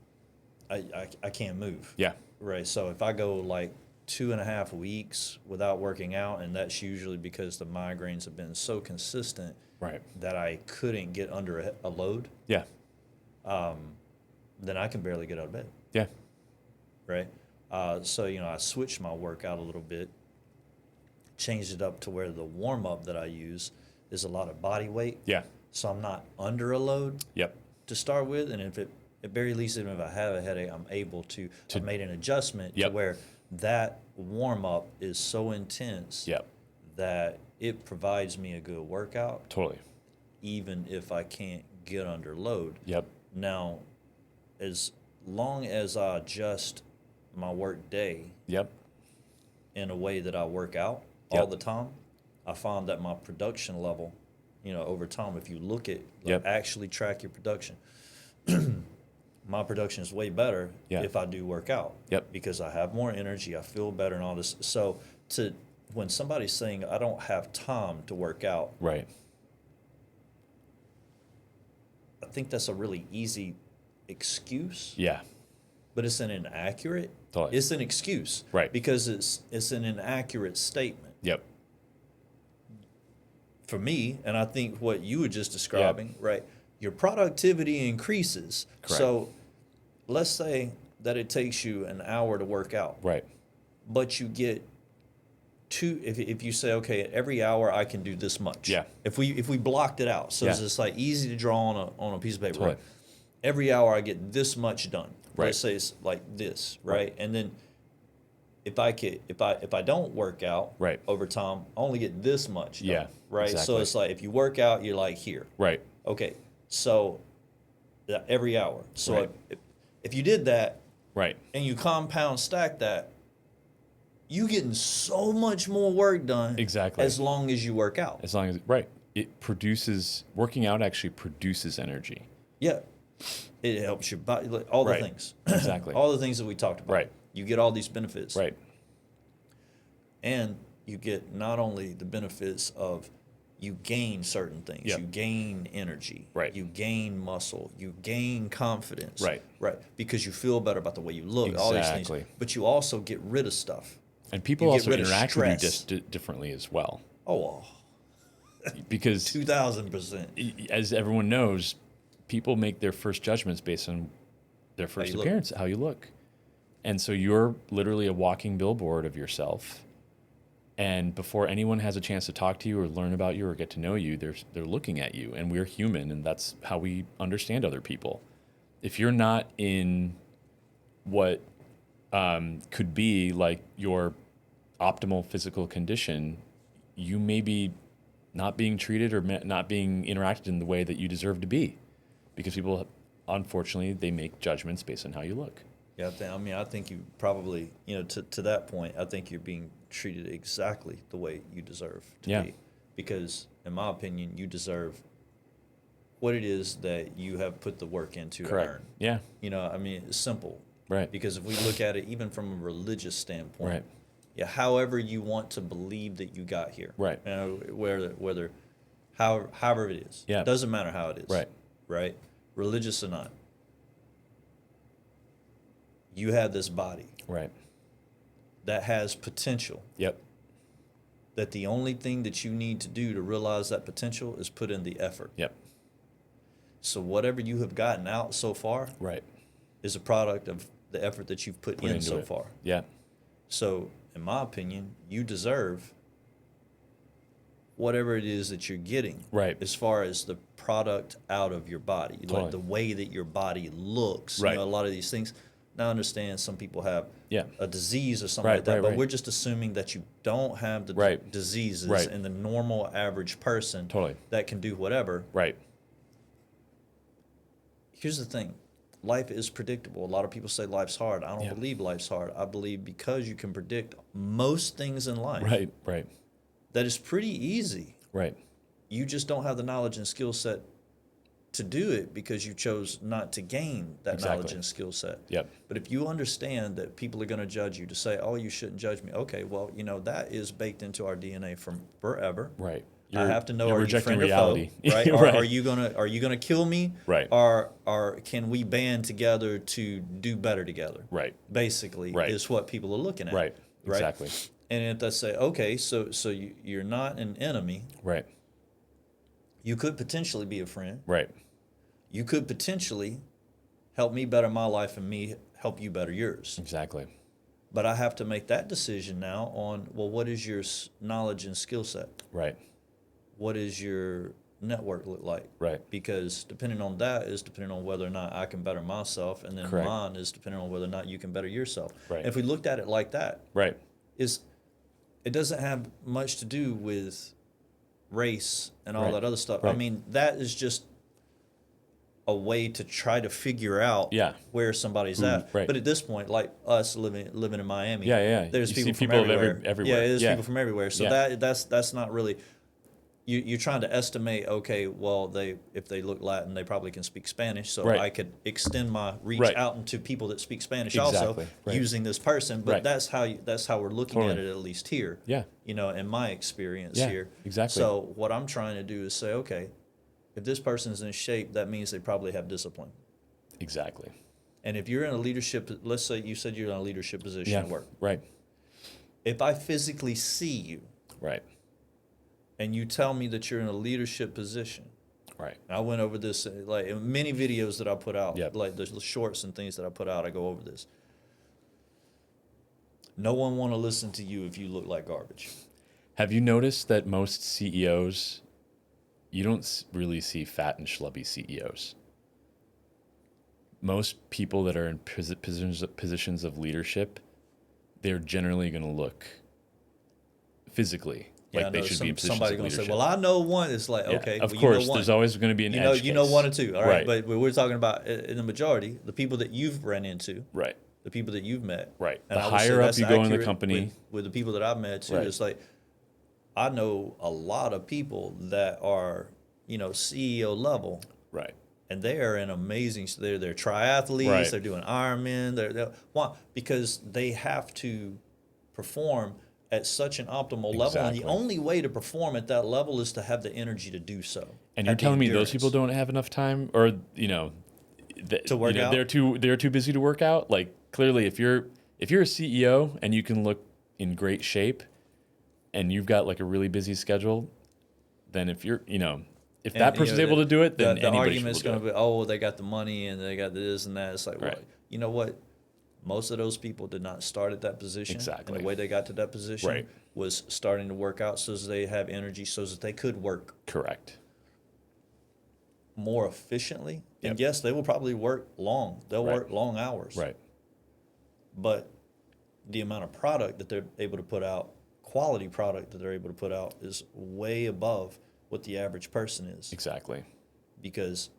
I can't move. Yeah. Right. So if I go like 2.5 weeks without working out, and that's usually because the migraines have been so consistent Right. that I couldn't get under a load, Yeah. then I can barely get out of bed. Yeah. Right. So, I switched my workout a little bit, changed it up to where the warm up that I use is a lot of body weight. Yeah. So I'm not under a load Yep. to start with. And if at very least, even if I have a headache, I'm able to I've made an adjustment Yep. to where that warm up is so intense Yep. that it provides me a good workout, Totally. even if I can't get under load. Yep. Now, as long as I adjust my work day Yep. in a way that I work out Yep. all the time, I found that my production level, over time, if you look at, Yep. actually track your production, my production is way better Yeah. if I do work out. Yep. Because I have more energy, I feel better and all this. So when somebody's saying I don't have time to work out, Right. I think that's a really easy excuse, Yeah. but it's an inaccurate. Totally. It's an excuse. Right. Because it's an inaccurate statement. Yep. For me, and I think what you were just describing, right? Your productivity increases. Correct. So let's say that it takes you an hour to work out, Right. but you get if you say, okay, every hour I can do this much. Yeah. If we blocked it out, so Yeah. it's just like easy to draw on a piece of paper. Totally. Right? Every hour I get this much done. Right. Let's say it's like this, right? And then if I don't work out Right. over time, I only get this much done. Yeah, Right. So exactly. it's like if you work out, you're like here. Right. Okay. So every hour. So Right. if you did that Right. and you compound stack that, you getting so much more work done. Exactly. As long as you work out. As long as it produces, working out actually produces energy. Yeah. It helps your body, like, all the Right. things. Exactly. All the things that we talked about. Right. You get all these benefits. Right. And you get not only the benefits of you gain certain things. Yep. You gain energy. Right. You gain muscle. You gain confidence. Right. Right. Because you feel better about the way you look. All these Exactly. things. But you also get rid of stuff. And people You get also rid of interact with you stress. differently as well. Oh, Because 2,000%. as everyone knows, people make their first judgments based on their first you look. appearance, how you look. And so you're literally a walking billboard of yourself. And before anyone has a chance to talk to you or learn about you or get to know you, they're looking at you. And we're human, and that's how we understand other people. If you're not in what could be like your optimal physical condition, you may be not being treated or not being interacted in the way that you deserve to be, because people, unfortunately, they make judgments based on how you look. Yeah, I think you probably, to that point, I think you're being treated exactly the way you deserve to Yeah. be. Because, in my opinion, you deserve what it is that you have put the work into Correct. to earn. Yeah. It's simple. Right. Because if we look at it even from a religious standpoint, Right. yeah, however you want to believe that you got here, Right. Whether however it is, Yeah. it doesn't matter how it is, Right. right, religious or not, you have this body Right. that has potential. Yep. That the only thing that you need to do to realize that potential is put in the effort. Yep. So whatever you have gotten out so far Right. is a product of the effort that you've put in into so it. far. Yeah. So, in my opinion, you deserve whatever it is that you're getting. Right. As far as the product out of your body, Totally. like the way that your body looks. Right. A lot of these things. Now, I understand some people have Yeah. a disease or something Right, like that, right, but right. we're just assuming that you don't have the Right. diseases Right. and the normal average person Totally. that can do whatever. Right. Here's the thing. Life is predictable. A lot of people say life's hard. I don't Yeah. believe life's hard. I believe because you can predict most things in life, Right. Right. that is pretty easy. Right. You just don't have the knowledge and skill set to do it because you chose not to gain that Exactly. knowledge and skill set. Yep. But if you understand that people are going to judge you, to say, oh, you shouldn't judge me. Okay, well, that is baked into our DNA from forever. Right. I have to know, you're are you rejecting friend reality. or foe, right? Right. Are you gonna kill me? Right. Or can we band together to do better together? Right. Basically, Right. is what people are looking at. Right. Exactly. And if they say, okay, so you're not an enemy, Right. you could potentially be a friend. Right. You could potentially help me better my life and me help you better yours. Exactly. But I have to make that decision now on, well, what is your knowledge and skill set? Right. What is your network look like? Right. Because depending on that is depending on whether or not I can better myself, and then Correct. mine is depending on whether or not you can better yourself. Right. If we looked at it like that, Right. it doesn't have much to do with race and all Right. that other stuff. I Right. mean, that is just a way to try to figure out Yeah. where somebody's at. Right. But at this point, like us living in Miami, Yeah. there's You people see from people of everywhere. everywhere. Yeah, there's Yeah. people from everywhere. So Yeah. that's not really. You're trying to estimate. Okay, well, if they look Latin, they probably can speak Spanish. So Right. I could extend my reach Right. out into people that speak Spanish Exactly. also Right. using this person. But Right. that's how we're looking Totally. at it, at least here. Yeah. In my experience Yeah, here. exactly. So what I'm trying to do is say, okay, if this person's in shape, that means they probably have discipline. Exactly. And if you're in a leadership, let's say you said you're in a leadership position Yeah. at work. Right. If I physically see you Right. and you tell me that you're in a leadership position, Right. I went over this like in many videos that I put out, Yep. like the shorts and things that I put out, I go over this. No one want to listen to you if you look like garbage. Have you noticed that most CEOs, you don't really see fat and schlubby CEOs? Most people that are in positions of leadership, they're generally going to look physically Yeah, like they should be in positions somebody of going to leadership. say, "Well, I know one." It's like, Yeah, okay, of well, course, you know one. there's always going to be an edge You know case. one or two, all right? Right. But we're talking about in the majority, the people that you've ran into, Right. the people that you've met. Right. And The I would say higher up that's you go in the accurate company. with the people that I've met too, Right. it's like I know a lot of people that are, CEO level, Right. and they are an amazing. They're triathletes. Right. They're doing Ironman. Why? Because they have to perform at such an optimal level, and the Exactly. only way to perform at that level is to have the energy to do so. And you're have the telling me those endurance. people don't have enough time, or To work out? they're too busy to work out. Like clearly, if you're a CEO and you can look in great shape, and you've got like a really busy schedule, then if you're if that person's able to do it, then the anybody argument's should do going to it. be, oh, they got the money and they got this and that. It's like, Right. well, you know what? Most of those people did not start at that position. Exactly. And the way they got to that position Right. was starting to work out so that they have energy so that they could work Correct. more efficiently. And Yep. yes, they will probably work long. They'll Right. work long hours. Right. But the amount of product that they're able to put out, quality product that they're able to put out, is way above what the average person is, Exactly. because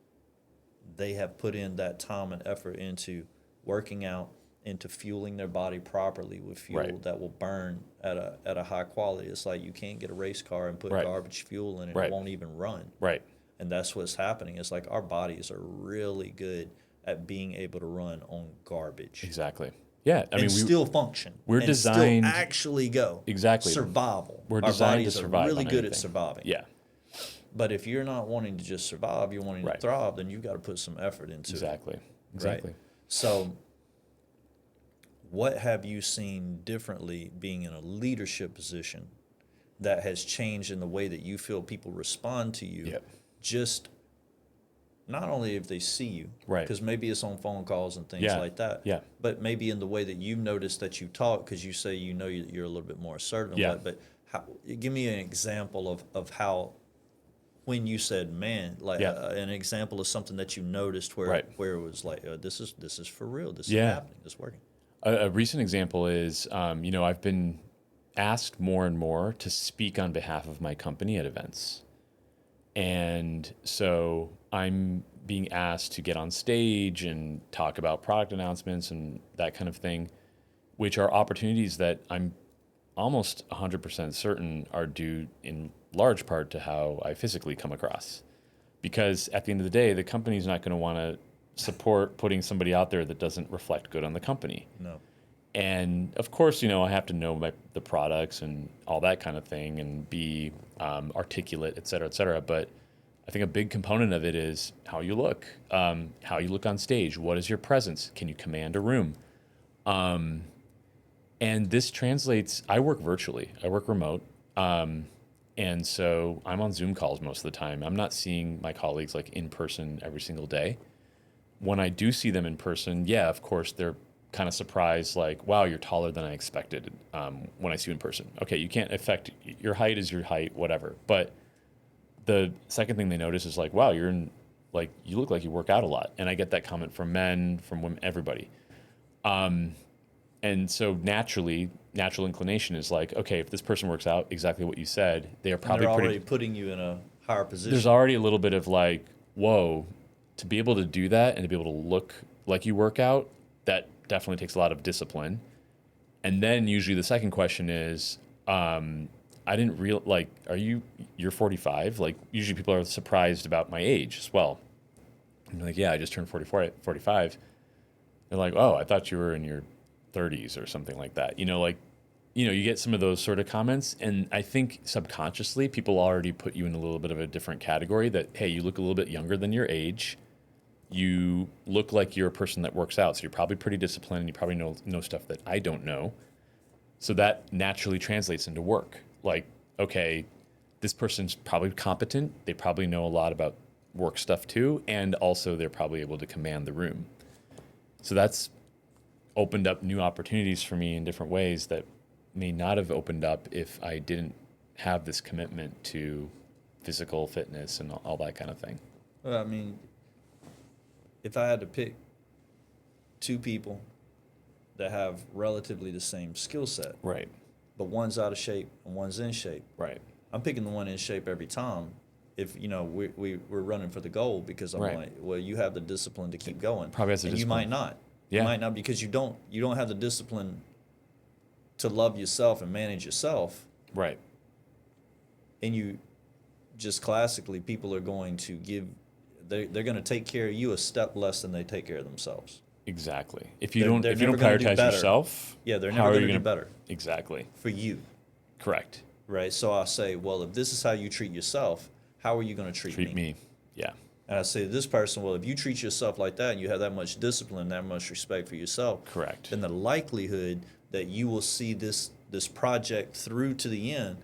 they have put in that time and effort into working out, into fueling their body properly with fuel Right. that will burn at a high quality. It's like you can't get a race car and put Right. garbage fuel in it. Right. It won't even run. Right. And that's what's happening. It's like our bodies are really good at being able to run on garbage. Exactly. Yeah. I mean, And still function. we're and designed- still actually go. Exactly. Survival. We're Our designed to bodies survive are really on good at anything. surviving. Yeah. But if you're not wanting to just survive, you're wanting Right. to thrive, then you've got to put some effort into it. Exactly. Exactly. So what have you seen differently being in a leadership position that has changed in the way that you feel people respond to you? Yep. Just not only if they see you, Right. because maybe it's on phone calls and things Yeah. like that, Yeah. but maybe in the way that you've noticed that you talk, because you say you're a little bit more assertive. Yeah. But how, give me an example of how, when you said "man," like Yeah. an example of something that you noticed where Right. where it was like, this is for real. This Yeah. is happening. This is working. A recent example is, I've been asked more and more to speak on behalf of my company at events. And so I'm being asked to get on stage and talk about product announcements and that kind of thing, which are opportunities that I'm almost 100% certain are due in large part to how I physically come across. Because at the end of the day, the company's not going to want to support putting somebody out there that doesn't reflect good on the company. No. And of course, I have to know the products and all that kind of thing and be articulate, et cetera, et cetera. But I think a big component of it is how you look on stage. What is your presence? Can you command a room? And this translates, I work virtually, I work remote. And so I'm on Zoom calls most of the time. I'm not seeing my colleagues like in person every single day. When I do see them in person, yeah, of course, they're kind of surprised, like, wow, you're taller than I expected when I see you in person. Okay, you can't affect, your height is your height, whatever. But the second thing they notice is like, wow, you look like you work out a lot. And I get that comment from men, from women, everybody. And so natural inclination is like, okay, if this person works out exactly what you said, they are probably and they're already putting you in a higher position. There's already a little bit of like, whoa, to be able to do that and to be able to look like you work out, that definitely takes a lot of discipline. And then usually the second question is, I didn't you're 45? Like usually people are surprised about my age as well. I'm like, yeah, I just turned 45. They're like, oh, I thought you were in your 30s or something like that. You get some of those sort of comments. And I think subconsciously people already put you in a little bit of a different category that, hey, you look a little bit younger than your age. You look like you're a person that works out. So you're probably pretty disciplined and you probably know stuff that I don't know. So that naturally translates into work. Like, okay, this person's probably competent. They probably know a lot about work stuff too. And also they're probably able to command the room. So that's opened up new opportunities for me in different ways that may not have opened up if I didn't have this commitment to physical fitness and all that kind of thing. Well, I mean, if I had to pick two people that have relatively the same skill set, right, but one's out of shape and one's in shape, right, I'm picking the one in shape every time. If we're running for the goal, because I'm right. like, well, you have the discipline to keep going, probably has and discipline. you might not. Yeah. You might not, because you don't have the discipline to love yourself and manage yourself. Right. And you just classically, people are going to they're going to take care of you a step less than they take care of themselves. Exactly. If you don't prioritize yourself, yeah, they're never going to do better. Exactly. For you. Correct. Right. So I say, well, if this is how you treat yourself, how are you going to treat me? Yeah. And I say to this person, well, if you treat yourself like that and you have that much discipline, that much respect for yourself, correct, then the likelihood that you will see this project through to the end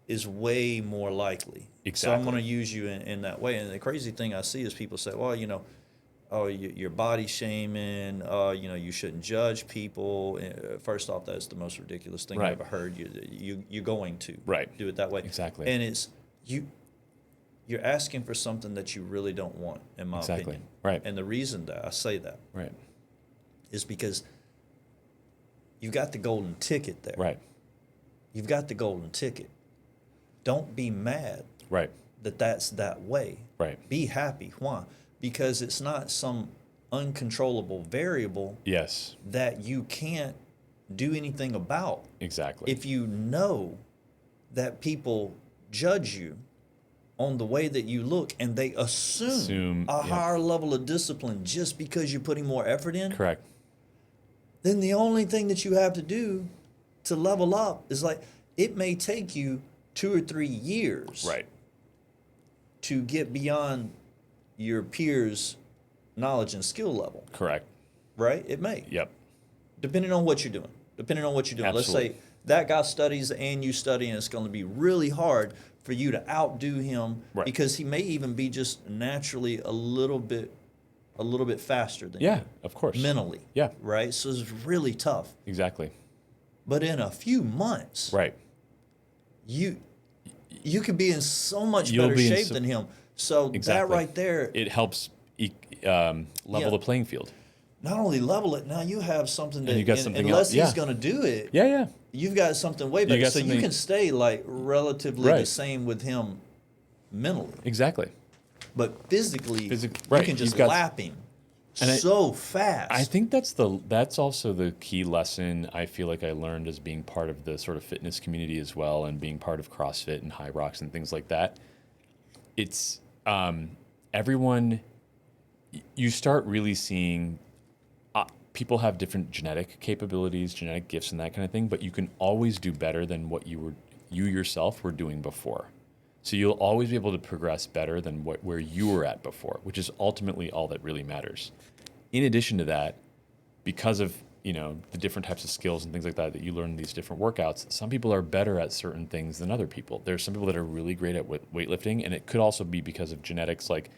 is way more likely. Exactly. So I'm going to use you in that way. And the crazy thing I see is people say, well, you're body shaming, you shouldn't judge people. First off, that's the most ridiculous thing right. I've ever heard. You're going to do it that way. Exactly. And it's you're asking for something that you really don't want, in my opinion. Right. And the reason that I say that is because you've got the golden ticket there. Right. You've got the golden ticket. Don't be mad that that's that way. Right. Be happy. Why? Because it's not some uncontrollable variable that you can't do anything about. Exactly. If you know that people judge you on the way that you look and they assume a higher level of discipline just because you're putting more effort in, correct, then the only thing that you have to do to level up is, like, it may take you 2 or 3 years to get beyond your peers' knowledge and skill level. Correct. Right? It may. Yep. Depending on what you're doing. Absolutely. Let's say that guy studies and you study, and it's going to be really hard for you to outdo him because he may even be just naturally a little bit faster than you. Yeah, of course. Mentally. Yeah. Right? So it's really tough. Exactly. But in a few months, you could be in so much better shape than him. So that right there, it helps level the playing field. Not only level it, now you have something that, and you got something unless else. he's going to do it, you've got something way better. So you can stay like relatively the same with him mentally. Exactly. But physically, you can just lap him so fast. I think that's also the key lesson I feel like I learned as being part of the sort of fitness community as well, and being part of CrossFit and High Rocks and things like that. It's everyone, you start really seeing people have different genetic capabilities, genetic gifts, and that kind of thing, but you can always do better than what you yourself were doing before. So you'll always be able to progress better than where you were at before, which is ultimately all that really matters. In addition to that, because of the different types of skills and things like that you learn in these different workouts, some people are better at certain things than other people. There's some people that are really great at weightlifting, and it could also be because of genetics. Like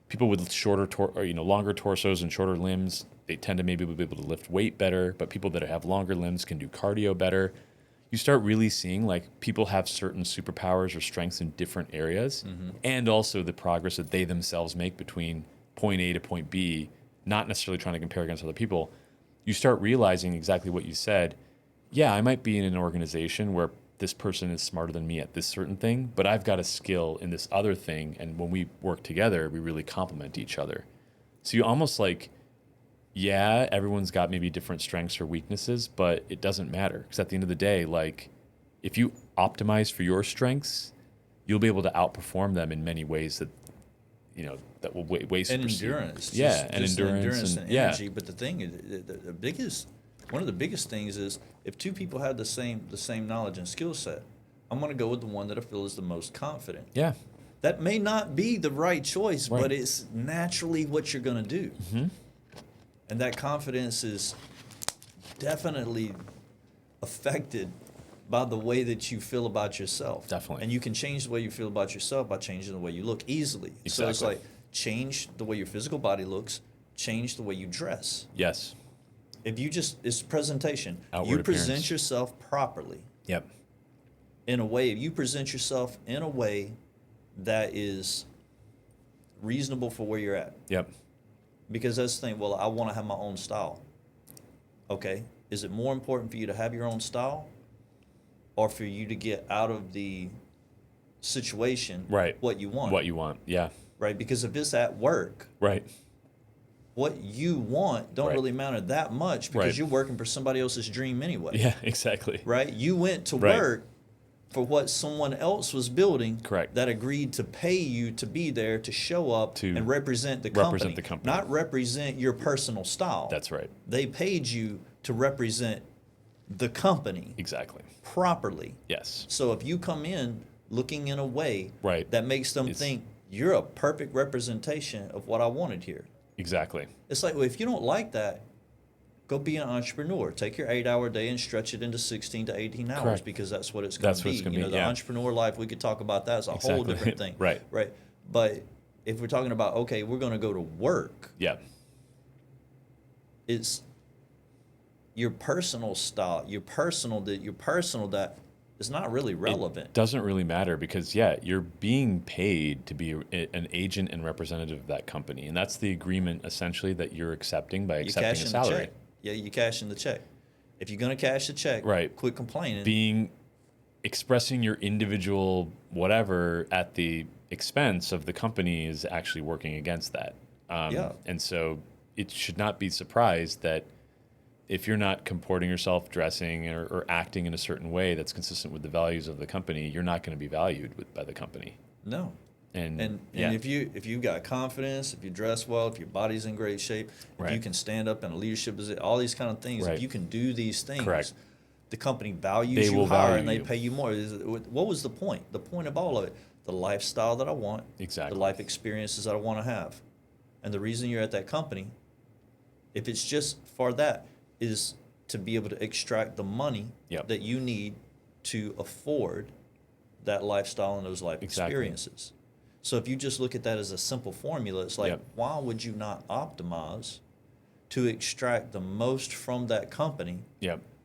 people with longer torsos and shorter limbs, they tend to maybe be able to lift weight better. But people that have longer limbs can do cardio better. You start really seeing like people have certain superpowers or strengths in different areas, and also the progress that they themselves make between point A to point B, not necessarily trying to compare against other people. You start realizing exactly what you said. Yeah, I might be in an organization where this person is smarter than me at this certain thing, but I've got a skill in this other thing. And when we work together, we really complement each other. So you almost like, yeah, everyone's got maybe different strengths or weaknesses, but it doesn't matter. Because at the end of the day, like if you optimize for your strengths, you'll be able to outperform them in many ways that that will waste and endurance. Endurance and energy. But the thing is, one of the biggest things is if two people have the same knowledge and skill set, I'm going to go with the one that I feel is the most confident. Yeah. That may not be the right choice, Right. but it's naturally what you're going to do. Mm-hmm. And that confidence is definitely affected by the way that you feel about yourself. Definitely. And you can change the way you feel about yourself by changing the way you look easily. Exactly. So it's like change the way your physical body looks, change the way you dress. Yes. If you it's presentation. Outward you present appearance. yourself properly. Yep. In a way, if you present yourself in a way that is reasonable for where you're at. Yep. Because that's the thing, well, I want to have my own style. Okay. Is it more important for you to have your own style or for you to get out of the situation Right. what you want? What you want. Yeah. Right? Because if it's at work, Right. what you want don't Right. really matter that much because Right. you're working for somebody else's dream anyway. Yeah, exactly. Right? You went to Right. work for what someone else was building. Correct. That agreed to pay you to be there to show up and represent the company. Not represent your personal style. That's right. They paid you to represent the company. Exactly. Properly. Yes. So if you come in looking in a way Right. that makes them think you're a perfect representation of what I wanted here. Exactly. It's like, well, if you don't like that, go be an entrepreneur. Take your 8-hour day and stretch it into 16 to 18 hours. Correct. Because that's what it's going to be. The entrepreneur life, we could talk about that. It's a whole different thing. Right. Right. But if we're talking about, okay, we're going to go to work. Yeah. It's your personal style, your personal that is not really relevant. It doesn't really matter because, you're being paid to be an agent and representative of that company. And that's the agreement, essentially, that you're accepting by accepting a salary. The check. Yeah, you cash in the check. If you're going to cash the check, right. Quit complaining. Expressing your individual whatever at the expense of the company is actually working against that. And so it should not be surprised that if you're not comporting yourself, dressing, or acting in a certain way that's consistent with the values of the company, you're not going to be valued by the company. No. And if you've got confidence, if you dress well, if your body's in great shape, if you can stand up in a leadership position, all these kind of things, if you can do these things, correct. The company values you higher and they pay you more. What was the point? The point of all of it, the lifestyle that I want, exactly. The life experiences that I want to have. And the reason you're at that company, if it's just for that, is to be able to extract the money that you need to afford that lifestyle and those life experiences. So if you just look at that as a simple formula, it's like, why would you not optimize to extract the most from that company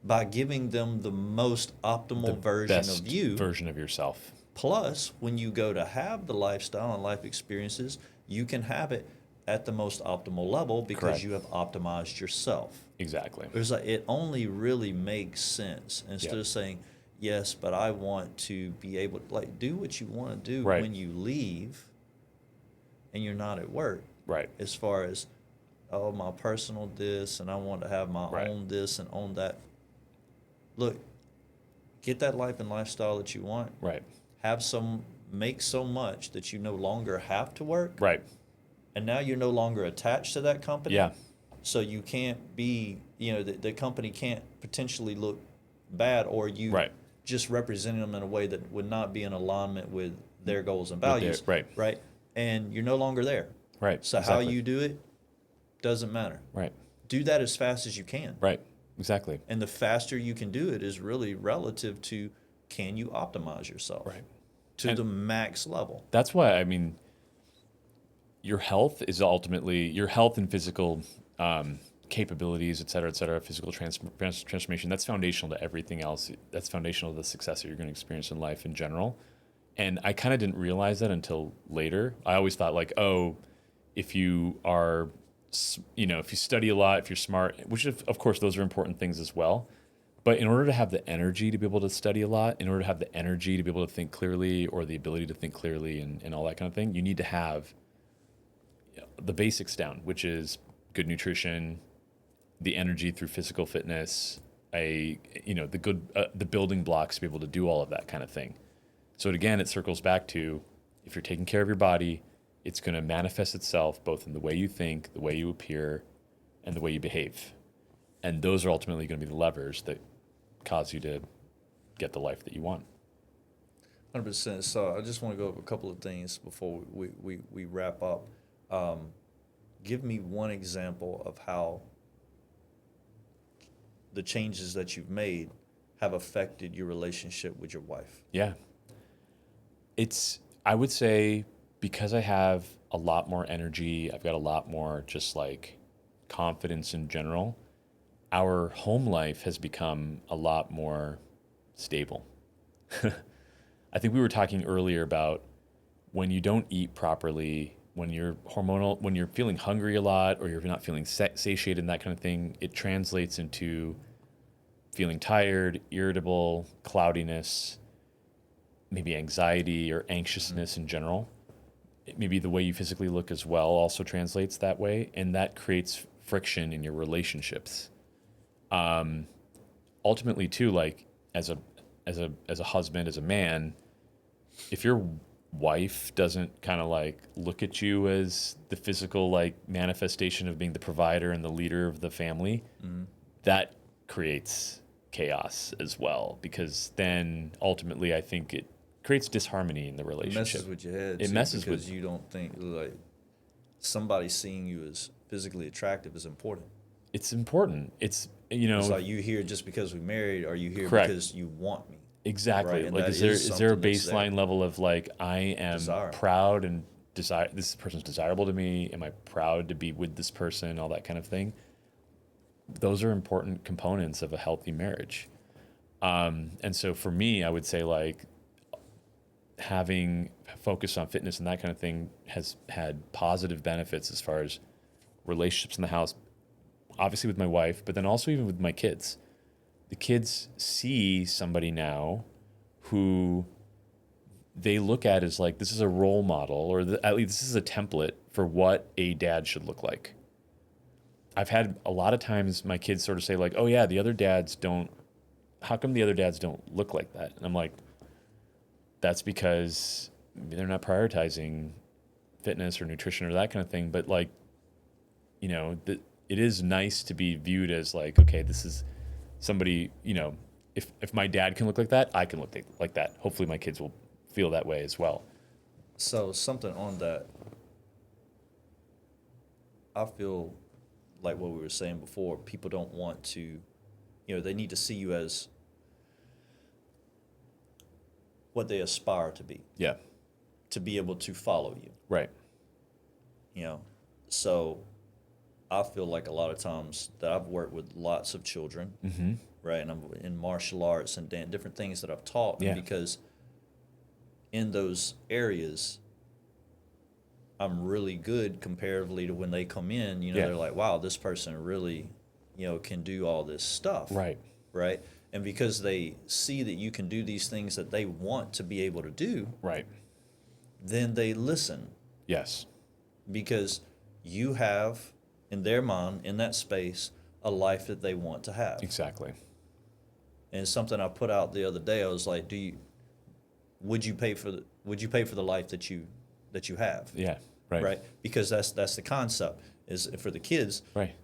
by giving them the most optimal version of you? Version of yourself. Plus, when you go to have the lifestyle and life experiences, you can have it at the most optimal level because you have optimized yourself. Exactly. It's like it only really makes sense instead of saying, yes, but I want to be able to do what you want to do when you leave and you're not at work. Right. As far as, my personal this and I want to have my own this and own that. Look, get that life and lifestyle that you want. Right. Make so much that you no longer have to work. Right. And now you're no longer attached to that company. Yeah. So you can't be, the company can't potentially look bad, or you Right. just representing them in a way that would not be in alignment with their goals and With their- values. right. Right. And you're no longer there. Right. So exactly. how you do it doesn't matter. Right. Do that as fast as you can. Right. Exactly. And the faster you can do it is really relative to, can you optimize yourself Right. to And the max level? that's why, I mean, your health is ultimately your health and physical capabilities, et cetera, physical transformation. That's foundational to everything else. That's foundational to the success that you're going to experience in life in general. And I kind of didn't realize that until later. I always thought like, oh, if you are, if you study a lot, if you're smart, which of course those are important things as well. But in order to have the energy to be able to study a lot, in order to have the energy to be able to think clearly, or the ability to think clearly and all that kind of thing, you need to have the basics down, which is good nutrition, the energy through physical fitness, the building blocks to be able to do all of that kind of thing. So again, it circles back to, if you're taking care of your body, it's going to manifest itself both in the way you think, the way you appear, and the way you behave. And those are ultimately going to be the levers that cause you to get the life that you want. 100%. So I just want to go over a couple of things before we wrap up. Give me one example of how the changes that you've made have affected your relationship with your wife. Yeah. I would say, because I have a lot more energy, I've got a lot more just like confidence in general, our home life has become a lot more stable. I think we were talking earlier about when you don't eat properly, when you're hormonal, when you're feeling hungry a lot, or you're not feeling satiated and that kind of thing, it translates into feeling tired, irritable, cloudiness, maybe anxiety or anxiousness in general. Maybe the way you physically look as well also translates that way, and that creates friction in your relationships. Ultimately, too, like as a husband, as a man, if your wife doesn't kind of like look at you as the physical like manifestation of being the provider and the leader of the family, that creates chaos as well, because then ultimately I think it creates disharmony in the It relationship. messes with your head. It too, messes because with you don't think like somebody seeing you as physically attractive is important. It's important. It's It's like, you here just because we married, or you here Correct. because you want me. exactly Right, and like that is there is is there a something that's there. baseline level of like, I am Desire. proud and desire this person's desirable to me, am I proud to be with this person, all that kind of thing. Those are important components of a healthy marriage. And so for me, I would say like having focus on fitness and that kind of thing has had positive benefits as far as relationships in the house, obviously with my wife, but then also even with my kids. The kids see somebody now who they look at as like, this is a role model, or at least this is a template for what a dad should look like. I've had a lot of times my kids sort of say like, oh yeah, how come the other dads don't look like that? And I'm like, that's because they're not prioritizing fitness or nutrition or that kind of thing. But like, it is nice to be viewed as like, okay, this is somebody, if my dad can look like that, I can look like that. Hopefully my kids will feel that way as well. So something on that, I feel like what we were saying before, people don't want to, they need to see you as what they aspire to be, Yeah. to be able to follow you. Right. So I feel like a lot of times that I've worked with lots of children, right? And I'm in martial arts and different things that I've taught. Yeah. And because in those areas, I'm really good comparatively to when they come in, Yeah. they're like, wow, this person really, can do all this stuff. Right. Right. And because they see that you can do these things that they want to be able to do, Right. then they listen, Yes. because you have in their mind, in that space, a life that they want to have. Exactly. And it's something I put out the other day. I was like, would you pay for the life that you have? Yeah. Right. Right? Because that's the concept, is for the kids. Right.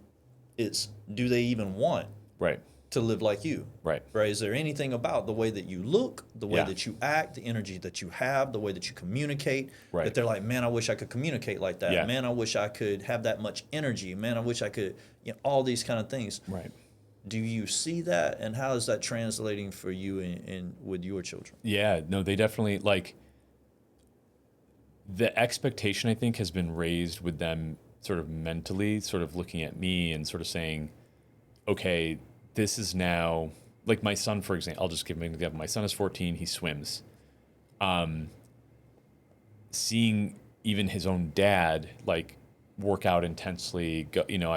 It's, do they even want Right. to live like you? Right. Right? Is there anything about the way that you look, the way Yeah. that you act, the energy that you have, the way that you communicate, Right. that they're like, man, I wish I could communicate like that. Yeah. Man, I wish I could have that much energy. Man, I wish I could, all these kind of things. Right. Do you see that, and how is that translating for you in with your children? Yeah, no, they definitely like the expectation I think has been raised with them sort of mentally, sort of looking at me and sort of saying, okay, this is now like my son, for example. I'll just give him an example. My son is 14, he swims. Seeing even his own dad like work out intensely, go, you know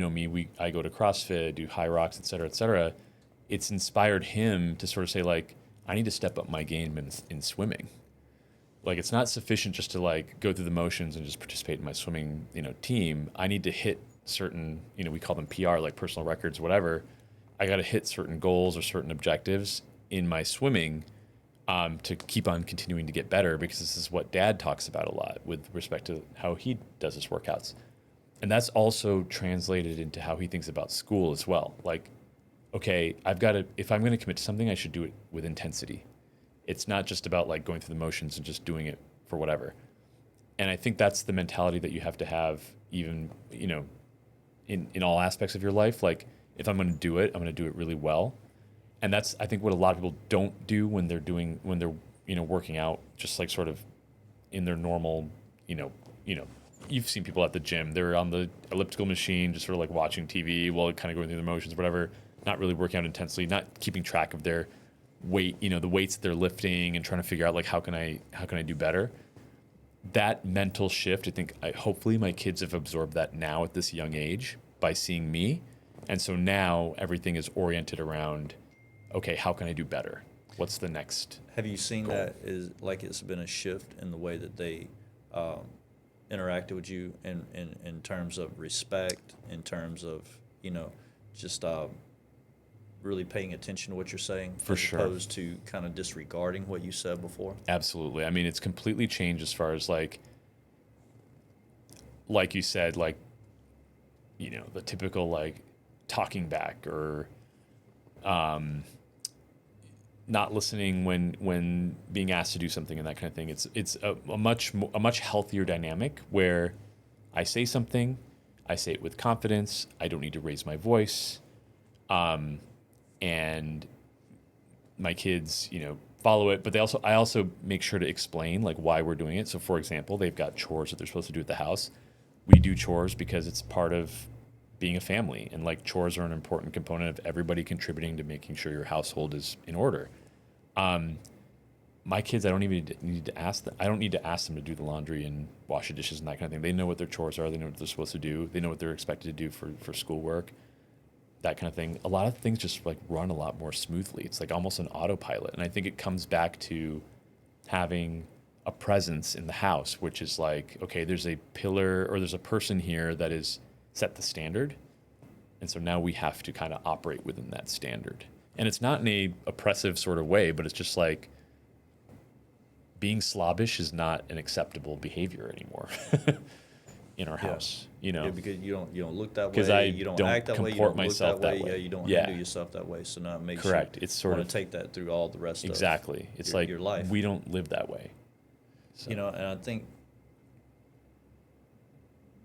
me, I go to CrossFit, do high rocks, et cetera, et cetera. It's inspired him to sort of say like, I need to step up my game in swimming. Like it's not sufficient just to like go through the motions and just participate in my swimming, team. I need to hit certain, we call them PR, like personal records, whatever. I got to hit certain goals or certain objectives in my swimming to keep on continuing to get better, because this is what Dad talks about a lot with respect to how he does his workouts. And that's also translated into how he thinks about school as well. Like, okay, if I'm going to commit to something, I should do it with intensity. It's not just about like going through the motions and just doing it for whatever. And I think that's the mentality that you have to have even, in all aspects of your life. Like if I'm going to do it, I'm going to do it really well. And that's, I think, what a lot of people don't do when they're working out, just like sort of in their normal, you've seen people at the gym, they're on the elliptical machine, just sort of like watching TV while kind of going through the motions, whatever, not really working out intensely, not keeping track of their weight, the weights that they're lifting and trying to figure out like, how can I do better? That mental shift, I think, hopefully my kids have absorbed that now at this young age by seeing me. And so now everything is oriented around, okay, how can I do better? What's the next? Have you seen goal? that is like it's been a shift in the way that they interacted with you in terms of respect, in terms of, just really paying attention to what you're saying, For as sure. opposed to kind of disregarding what you said before? Absolutely. I mean, it's completely changed as far as like you said, like, the typical like talking back or not listening when being asked to do something and that kind of thing. It's a much healthier dynamic where I say something, I say it with confidence. I don't need to raise my voice, and my kids, follow it. But I also make sure to explain like why we're doing it. So, for example, they've got chores that they're supposed to do at the house. We do chores because it's part of being a family, and like chores are an important component of everybody contributing to making sure your household is in order. My kids, I don't even need to ask them. I don't need to ask them to do the laundry and wash the dishes and that kind of thing. They know what their chores are. They know what they're supposed to do. They know what they're expected to do for schoolwork, that kind of thing. A lot of things just like run a lot more smoothly. It's like almost an autopilot. And I think it comes back to having a presence in the house, which is like, okay, there's a pillar or there's a person here that is set the standard. And so now we have to kind of operate within that standard. And it's not in a oppressive sort of way, but it's just like being slobbish is not an acceptable behavior anymore in our house, Yeah, because you don't look that way. 'Cause I you don't don't act that way. You comport don't myself look that way. that way. Yeah, you don't Yeah. handle yourself that way. So now it makes Correct. you It's sort want of to take that through all the rest exactly. of It's your, like your life. we don't live that way. So. And I think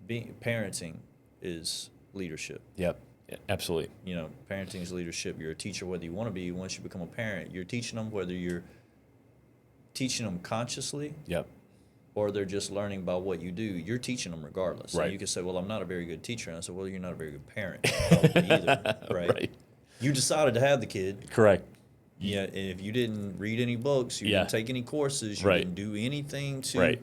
parenting is leadership. Yep. Yeah, absolutely. Parenting is leadership. You're a teacher whether you want to be. Once you become a parent, you're teaching them, whether you're teaching them consciously Yep. or they're just learning about what you do. You're teaching them regardless. Right. And you can say, well, I'm not a very good teacher. And I said, well, you're not a very good parent probably either, right? Right. You decided to have the kid. Correct. Yeah, and if you didn't read any books, you Yeah. didn't take any courses, you Right. didn't do anything to Right.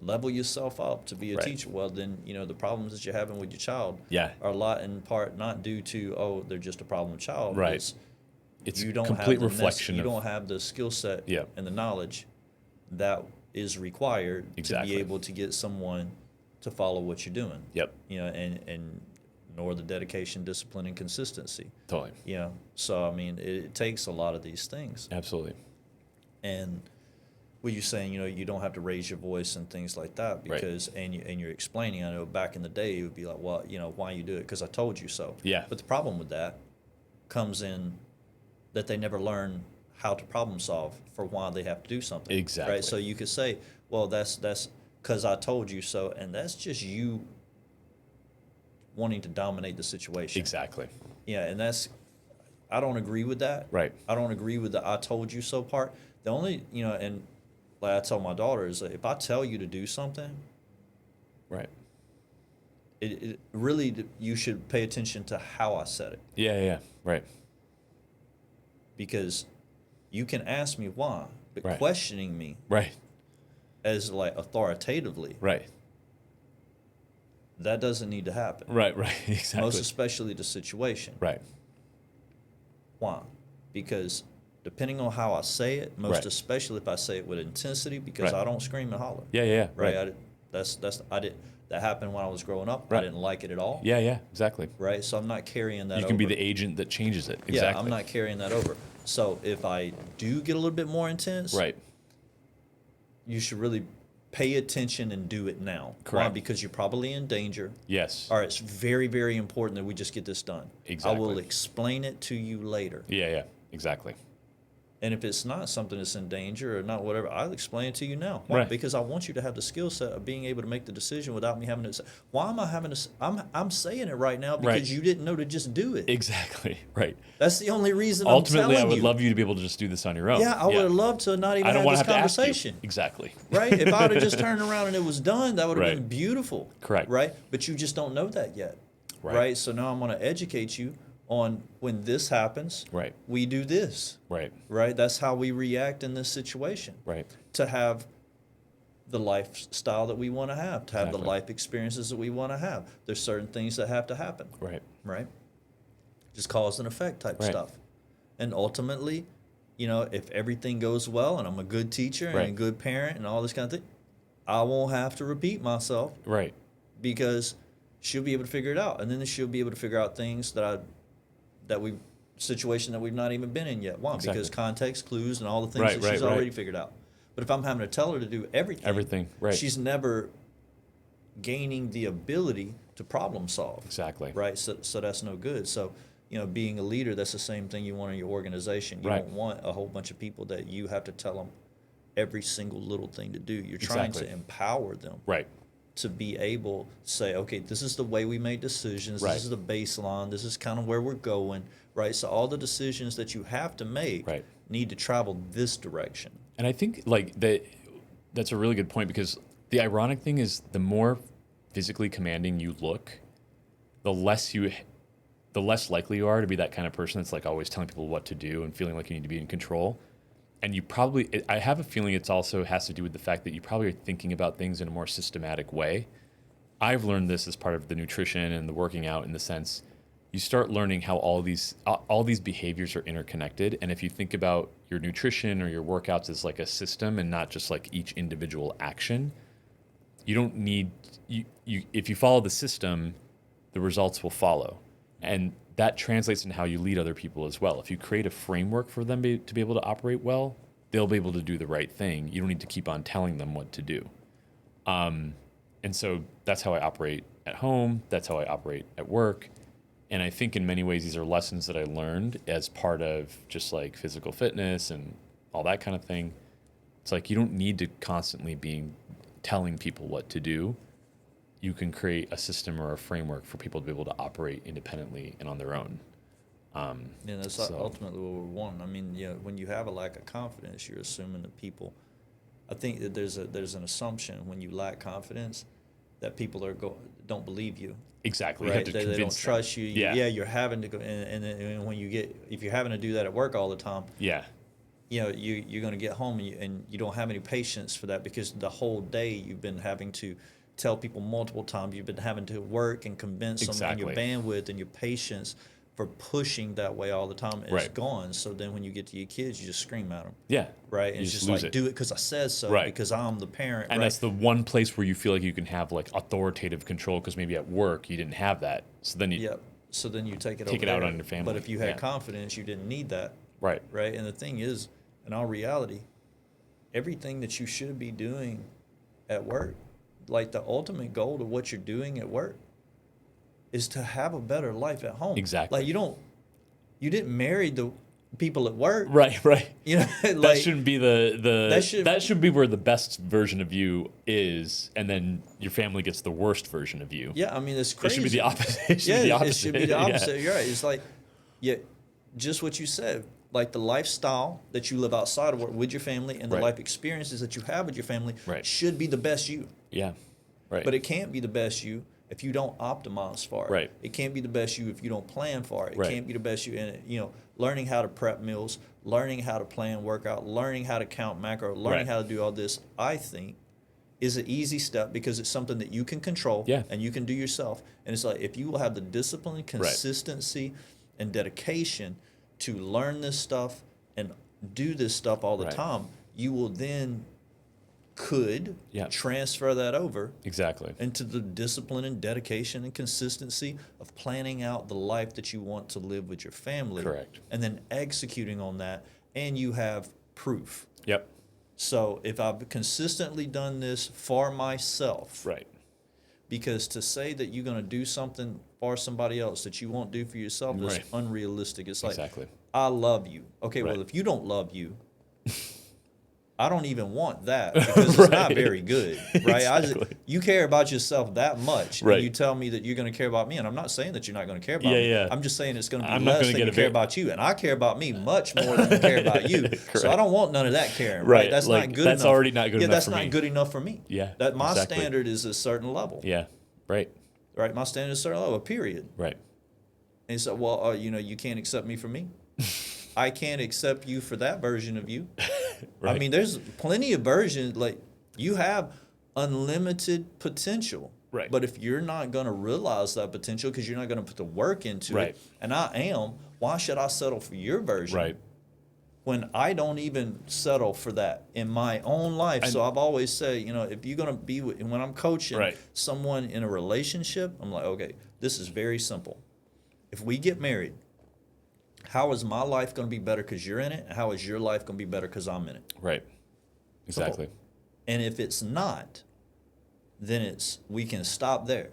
level yourself up to be a Right. teacher, well, then, the problems that you're having with your child Yeah. are a lot in part not due to, oh, they're just a problem child. Right. It's you don't complete have the reflection you of don't have the skill set Yeah. and the knowledge that is required Exactly. to be able to get someone to follow what you're doing. Yep. And nor the dedication, discipline, and consistency. Totally. So I mean, it takes a lot of these things. Absolutely. And Well, you're saying, you don't have to raise your voice and things like that because, and you're explaining. I know back in the day it would be like, well, why you do it? Because I told you so. Yeah. But the problem with that comes in that they never learn how to problem solve for why they have to do something. Exactly. Right. So you could say, well, that's because I told you so, and that's just you wanting to dominate the situation. Exactly. Yeah, and I don't agree with that. Right. I don't agree with the "I told you so" part. The only, and like I tell my daughter is that if I tell you to do something, Right. it really, you should pay attention to how I said it, Yeah. Right. because you can ask me why, but Right. questioning me Right. as like authoritatively, Right. that doesn't need to happen. Right. Exactly. Most especially the situation. Right. Why? Because depending on how I say it, most Right. especially if I say it with intensity, because Right. I don't scream and holler. Yeah. Right. That happened when I was growing up. Right. I didn't like it at all. Yeah. Exactly. Right. So I'm not carrying that. You can be over. the agent that changes it. Exactly. Yeah, I'm not carrying that over. So if I do get a little bit more intense, Right. you should really pay attention and do it now. Why? Correct. Because you're probably in danger. Yes. All right, it's very, very important that we just get this done. Exactly. I will explain it to you later. Yeah. Exactly. And if it's not something that's in danger or not whatever, I'll explain it to you now. Why? Right. Because I want you to have the skill set of being able to make the decision without me having to say, why am I having to, I'm saying it right now because Right. you didn't know to just do it. Exactly. Right. That's the only reason Ultimately, I'm I telling would you. love you to be able to just do this on your own. Yeah, I would have loved to not even I don't have want this to have to conversation. ask you. Exactly. Right? If I would have just turned around and it was done, that would have Right. been beautiful. Correct. Right? But you just don't know that yet. Right. So now I'm going to educate you on when this happens, Right. we do this. Right. Right? That's how we react in this situation. Right. To have the lifestyle that we want to have the Exactly. life experiences that we want to have. There's certain things that have to happen. Right. Right? Just cause and effect type Right. stuff. And ultimately, if everything goes well and I'm a good teacher and Right. a good parent and all this kind of thing, I won't have to repeat myself Right. because she'll be able to figure it out. And then she'll be able to figure out things situation that we've not even been in yet. Why? Exactly. Because context, clues, and all the things Right, that she's right. already figured out. But if I'm having to tell her to do everything, Right. she's never gaining the ability to problem solve. Exactly. Right? So that's no good. So, being a leader, that's the same thing you want in your organization. You Right. don't want a whole bunch of people that you have to tell them every single little thing to do. You're trying Exactly. to empower them Right. to be able to say, okay, this is the way we make decisions. Right. This is the baseline. This is kind of where we're going, right? So all the decisions that you have to make Right. need to travel this direction. And I think that's a really good point, because the ironic thing is the more physically commanding you look, the less likely you are to be that kind of person that's like always telling people what to do and feeling like you need to be in control. And I have a feeling it's also has to do with the fact that you probably are thinking about things in a more systematic way. I've learned this as part of the nutrition and the working out, in the sense you start learning how all these behaviors are interconnected. And if you think about your nutrition or your workouts as like a system and not just like each individual action, you don't need, if you follow the system, the results will follow. And that translates into how you lead other people as well. If you create a framework for them to be able to operate well, they'll be able to do the right thing. You don't need to keep on telling them what to do. And so that's how I operate at home. That's how I operate at work. And I think in many ways, these are lessons that I learned as part of just like physical fitness and all that kind of thing. It's like you don't need to constantly be telling people what to do. You can create a system or a framework for people to be able to operate independently and on their own. That's ultimately what we're wanting. I mean, when you have a lack of confidence, you're assuming that people. I think that there's an assumption when you lack confidence that people don't believe you. Exactly. Right? You have to They don't convince them. trust you. Yeah. You're having to go, and when if you're having to do that at work all the time, Yeah. you're going to get home and you don't have any patience for that, because the whole day you've been having to tell people multiple times. You've been having to work and convince them, and your bandwidth and your patience for pushing that way all the time is Right. gone. So then when you get to your kids, you just scream at them. Yeah. Right? And You it's just just lose like, it. do it because I said so, Right. because I'm the parent. And right? that's the one place where you feel like you can have like authoritative control, because maybe at work you didn't have that. So then you Yep. So then you take it Take over it out there. on your family. But if you had Yeah. confidence, you didn't need that. Right. Right? And the thing is, in all reality, everything that you should be doing at work, like the ultimate goal of what you're doing at work is to have a better life at home. Exactly. Like you didn't marry the people at work. Right. You know, like That shouldn't be that should be where the best version of you is, and then your family gets the worst version of you. yeah, I mean, it's It crazy. should be the opposite. It should Yeah, be the opposite. it should be the opposite. Yeah. You're right. It's like, yeah, just what you said. Like the lifestyle that you live outside of work with your family and the Right. life experiences that you have with your family Right. should be the best you. Yeah. Right. But it can't be the best you if you don't optimize for it. Right. It can't be the best you if you don't plan for it. It Right. can't be the best you in, learning how to prep meals, learning how to plan workout, learning how to count macro, learning Right. how to do all this, I think, is an easy step because it's something that you can control Yeah. and you can do yourself. And it's like if you will have the discipline, consistency, and dedication to learn this stuff and do this stuff all the Right. time, you will then could Yeah. transfer that over Exactly. into the discipline and dedication and consistency of planning out the life that you want to live with your family. Correct. And then executing on that, and you have proof. Yep. So if I've consistently done this for myself, Right. because to say that you're going to do something for somebody else that you won't do for yourself is Right. unrealistic. It's like, Exactly. I love you. Okay, Right. well, if you don't love you, I don't even want that because it's not Right. very good, right? Exactly. You care about yourself that much, Right. and you tell me that you're going to care about me, and I'm not saying that you're not going to care about Yeah, me. yeah. I'm just saying it's going to be I'm not less gonna than get you a care bit- about you, and I care about me much more than I care about you. So I don't want none of that caring, right? Right. That's Like, not good that's enough. already not good yeah, enough that's for not me. good enough for me. Yeah, That my exactly. standard is a certain level, Yeah. Right. right? My standard is a certain level, period. Right. And so, well, you can't accept me for me. I can't accept you for that version of you. Right. I mean, there's plenty of versions. Like you have unlimited potential. Right. But if you're not going to realize that potential because you're not going to put the work into Right. it, and I am, why should I settle for your version? Right. When I don't even settle for that in my own life. So I've always said, if you're going to be with, when I'm coaching Right. someone in a relationship, I'm like, okay, this is very simple. If we get married, how is my life going to be better because you're in it? And how is your life going to be better because I'm in it? Right. Exactly. And if it's not, then we can stop there.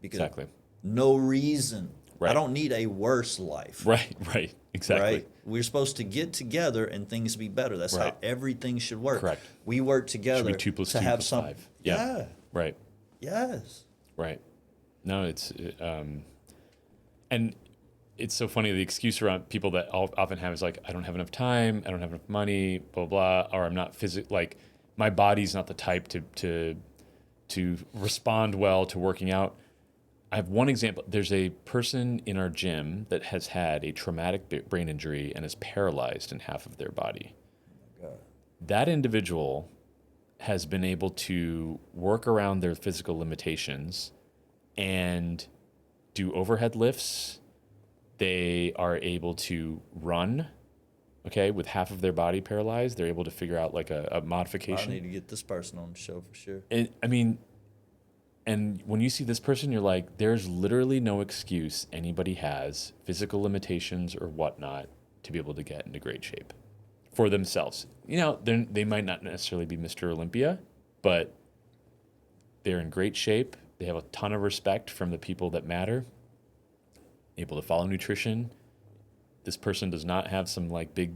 Because Exactly. no reason. Right. I don't need a worse life. Right. Right. Exactly. Right? We're supposed to get together and things be better. That's Right. how everything should work. Correct. We work together Should be 2 plus to 2 have plus some. 5. Yeah. Right. Yes. Right. No, and it's so funny. The excuse around people that often have is like, I don't have enough time, I don't have enough money, blah, blah, or I'm not like my body's not the type to respond well to working out. I have one example. There's a person in our gym that has had a traumatic brain injury and is paralyzed in half of their body. God. That individual has been able to work around their physical limitations and do overhead lifts. They are able to run, okay, with half of their body paralyzed. They're able to figure out like a I modification. need to get this person on the show for sure. And I mean, and when you see this person, you're like, there's literally no excuse anybody has, physical limitations or whatnot, to be able to get into great shape for themselves. They might not necessarily be Mr. Olympia, but they're in great shape. They have a ton of respect from the people that matter, able to follow nutrition. This person does not have some like big,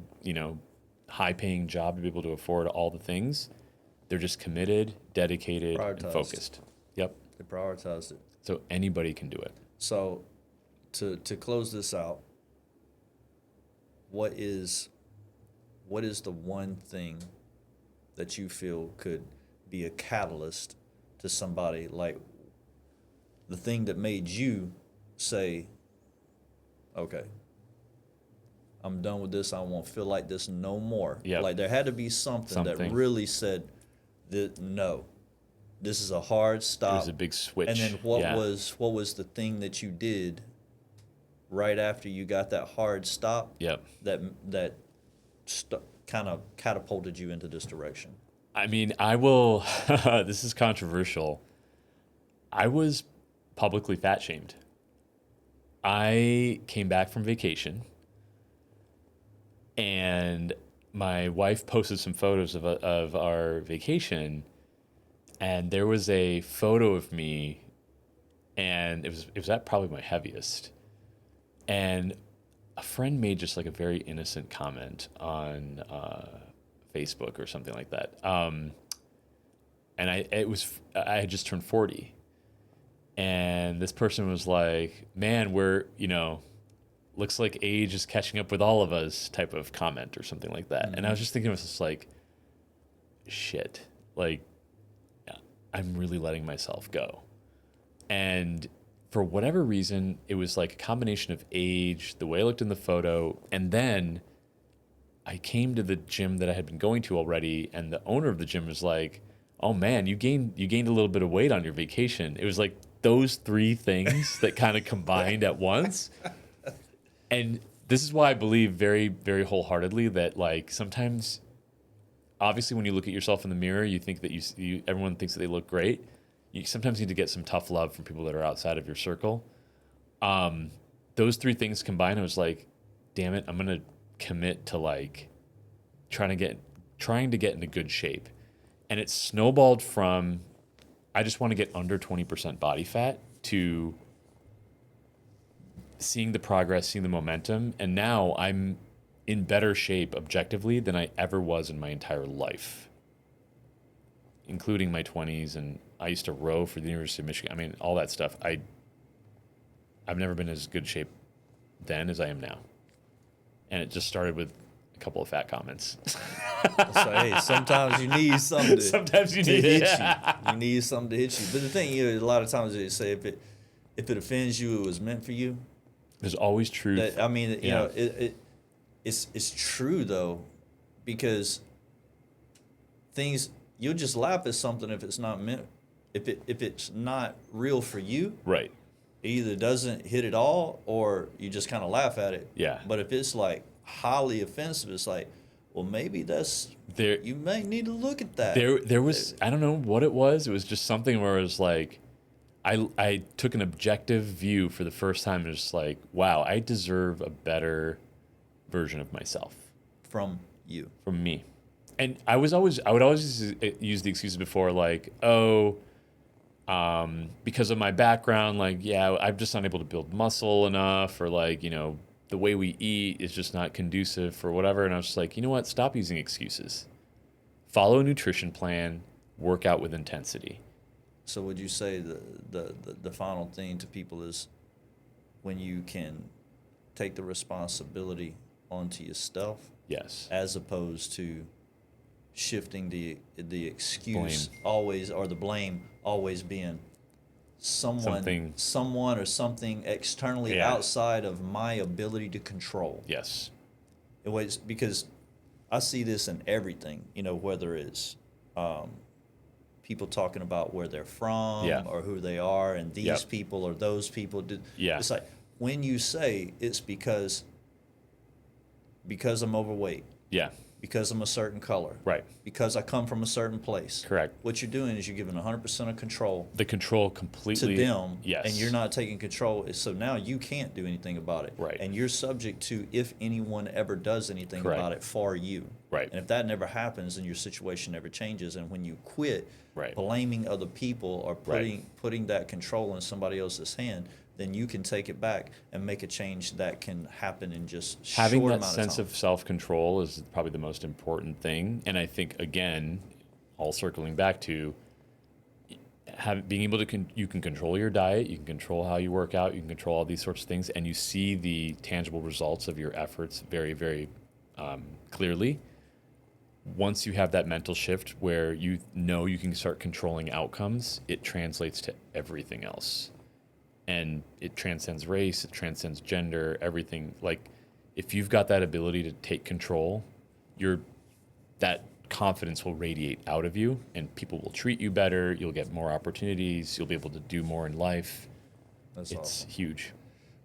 high paying job to be able to afford all the things. They're just committed, dedicated, and Prioritized. focused. Yep. They prioritized it. So anybody can do it. So, to close this out, what is the one thing that you feel could be a catalyst to somebody, like the thing that made you say, okay, I'm done with this, I won't feel like this no more. Yep. Like there had to be something that really said that no, this is a hard It stop. was a big switch. And then what Yeah. was the thing that you did right after you got that hard stop Yep. that kind of catapulted you into this direction? I mean, I will. This is controversial. I was publicly fat shamed. I came back from vacation, and my wife posted some photos of our vacation, and there was a photo of me, and it was at probably my heaviest, and a friend made just like a very innocent comment on Facebook or something like that. And I had just turned 40, and this person was like, "Man, we're looks like age is catching up with all of us," type of comment or something like that. And I was just thinking, it was just like, shit, like I'm really letting myself go. And for whatever reason, it was like a combination of age, the way I looked in the photo, and then I came to the gym that I had been going to already, and the owner of the gym was like, "Oh man, you gained a little bit of weight on your vacation." It was like those three things that kind of combined at once. And this is why I believe very, very wholeheartedly that like sometimes, obviously, when you look at yourself in the mirror, you think that everyone thinks that they look great. You sometimes need to get some tough love from people that are outside of your circle. Those three things combined, I was like, damn it, I'm gonna commit to like trying to get into good shape. And it snowballed from I just want to get under 20% body fat to seeing the progress, seeing the momentum, and now I'm in better shape objectively than I ever was in my entire life, including my 20s. And I used to row for the University of Michigan. I mean, all that stuff. I've never been as good shape then as I am now. And it just started with a couple of fat comments. So, hey, sometimes you need something Sometimes you to need hit it. you. You need something to hit you. But the thing, a lot of times they say if it offends you, it was meant for you. There's always truth. That, I mean, it's true though, because things you'll just laugh at something if it's not meant, if it's not real for you. Right. It either doesn't hit at all, or you just kind of laugh at it. Yeah. But if it's like highly offensive, it's like, well, maybe you may need to look at that. There was, I don't know what it was. It was just something where it was like, I took an objective view for the first time, and it's like, wow, I deserve a better version of myself. From you. From me. And I would always use the excuses before, like, oh, because of my background, like, yeah, I'm just not able to build muscle enough, or like, the way we eat is just not conducive for whatever. And I was just like, you know what? Stop using excuses. Follow a nutrition plan, work out with intensity. So would you say the final thing to people is when you can take the responsibility onto yourself? Yes. As opposed to shifting the excuse Blame. always, or the blame always being someone or something externally outside of my ability to control. Yes. It was because I see this in everything, whether it's people talking about where they're from or who they are, and these people or those people. It's like when you say it's because I'm overweight. Yeah. Because I'm a certain color. Right. Because I come from a certain place. Correct. What you're doing is you're giving 100% of control. The control completely. To them. Yes. And you're not taking control. So now you can't do anything about it. Right. And you're subject to if anyone ever does anything about it for you. Right. And if that never happens, then your situation never changes. And when you quit blaming other people or putting that control in somebody else's hand, then you can take it back and make a change that can happen in just having short that amount sense of time. of self-control is probably the most important thing. And I think, again, all circling back to being able to you can control your diet, you can control how you work out, you can control all these sorts of things, and you see the tangible results of your efforts very, very clearly. Once you have that mental shift where you can start controlling outcomes, it translates to everything else. And it transcends race, it transcends gender, everything. Like, if you've got that ability to take control, that confidence will radiate out of you, and people will treat you better. You'll get more opportunities. You'll be able to do more in life. It's awesome. Huge.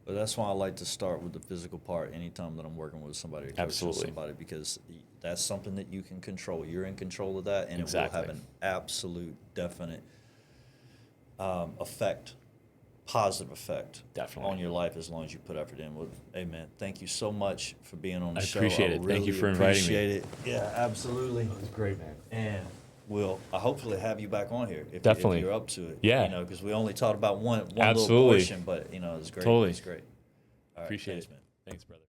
But that's why I like to start with the physical part anytime that I'm working with somebody, or coaching somebody, because that's something that you can control. You're in control of that, and it will have an absolute, definite effect. positive effect Definitely. on your life as long as you put effort in. Well, hey man, thank you so much for being on the I show. appreciate it. Thank you for inviting me. Appreciate it. Yeah, absolutely. It was great, man. And we'll hopefully have you back on here if Definitely. you're up to it. Yeah. You know, because we only talked about one little Absolutely. portion, but you know, it's great. Totally. It's great. All right, Appreciate thanks, it. man. Thanks, brother.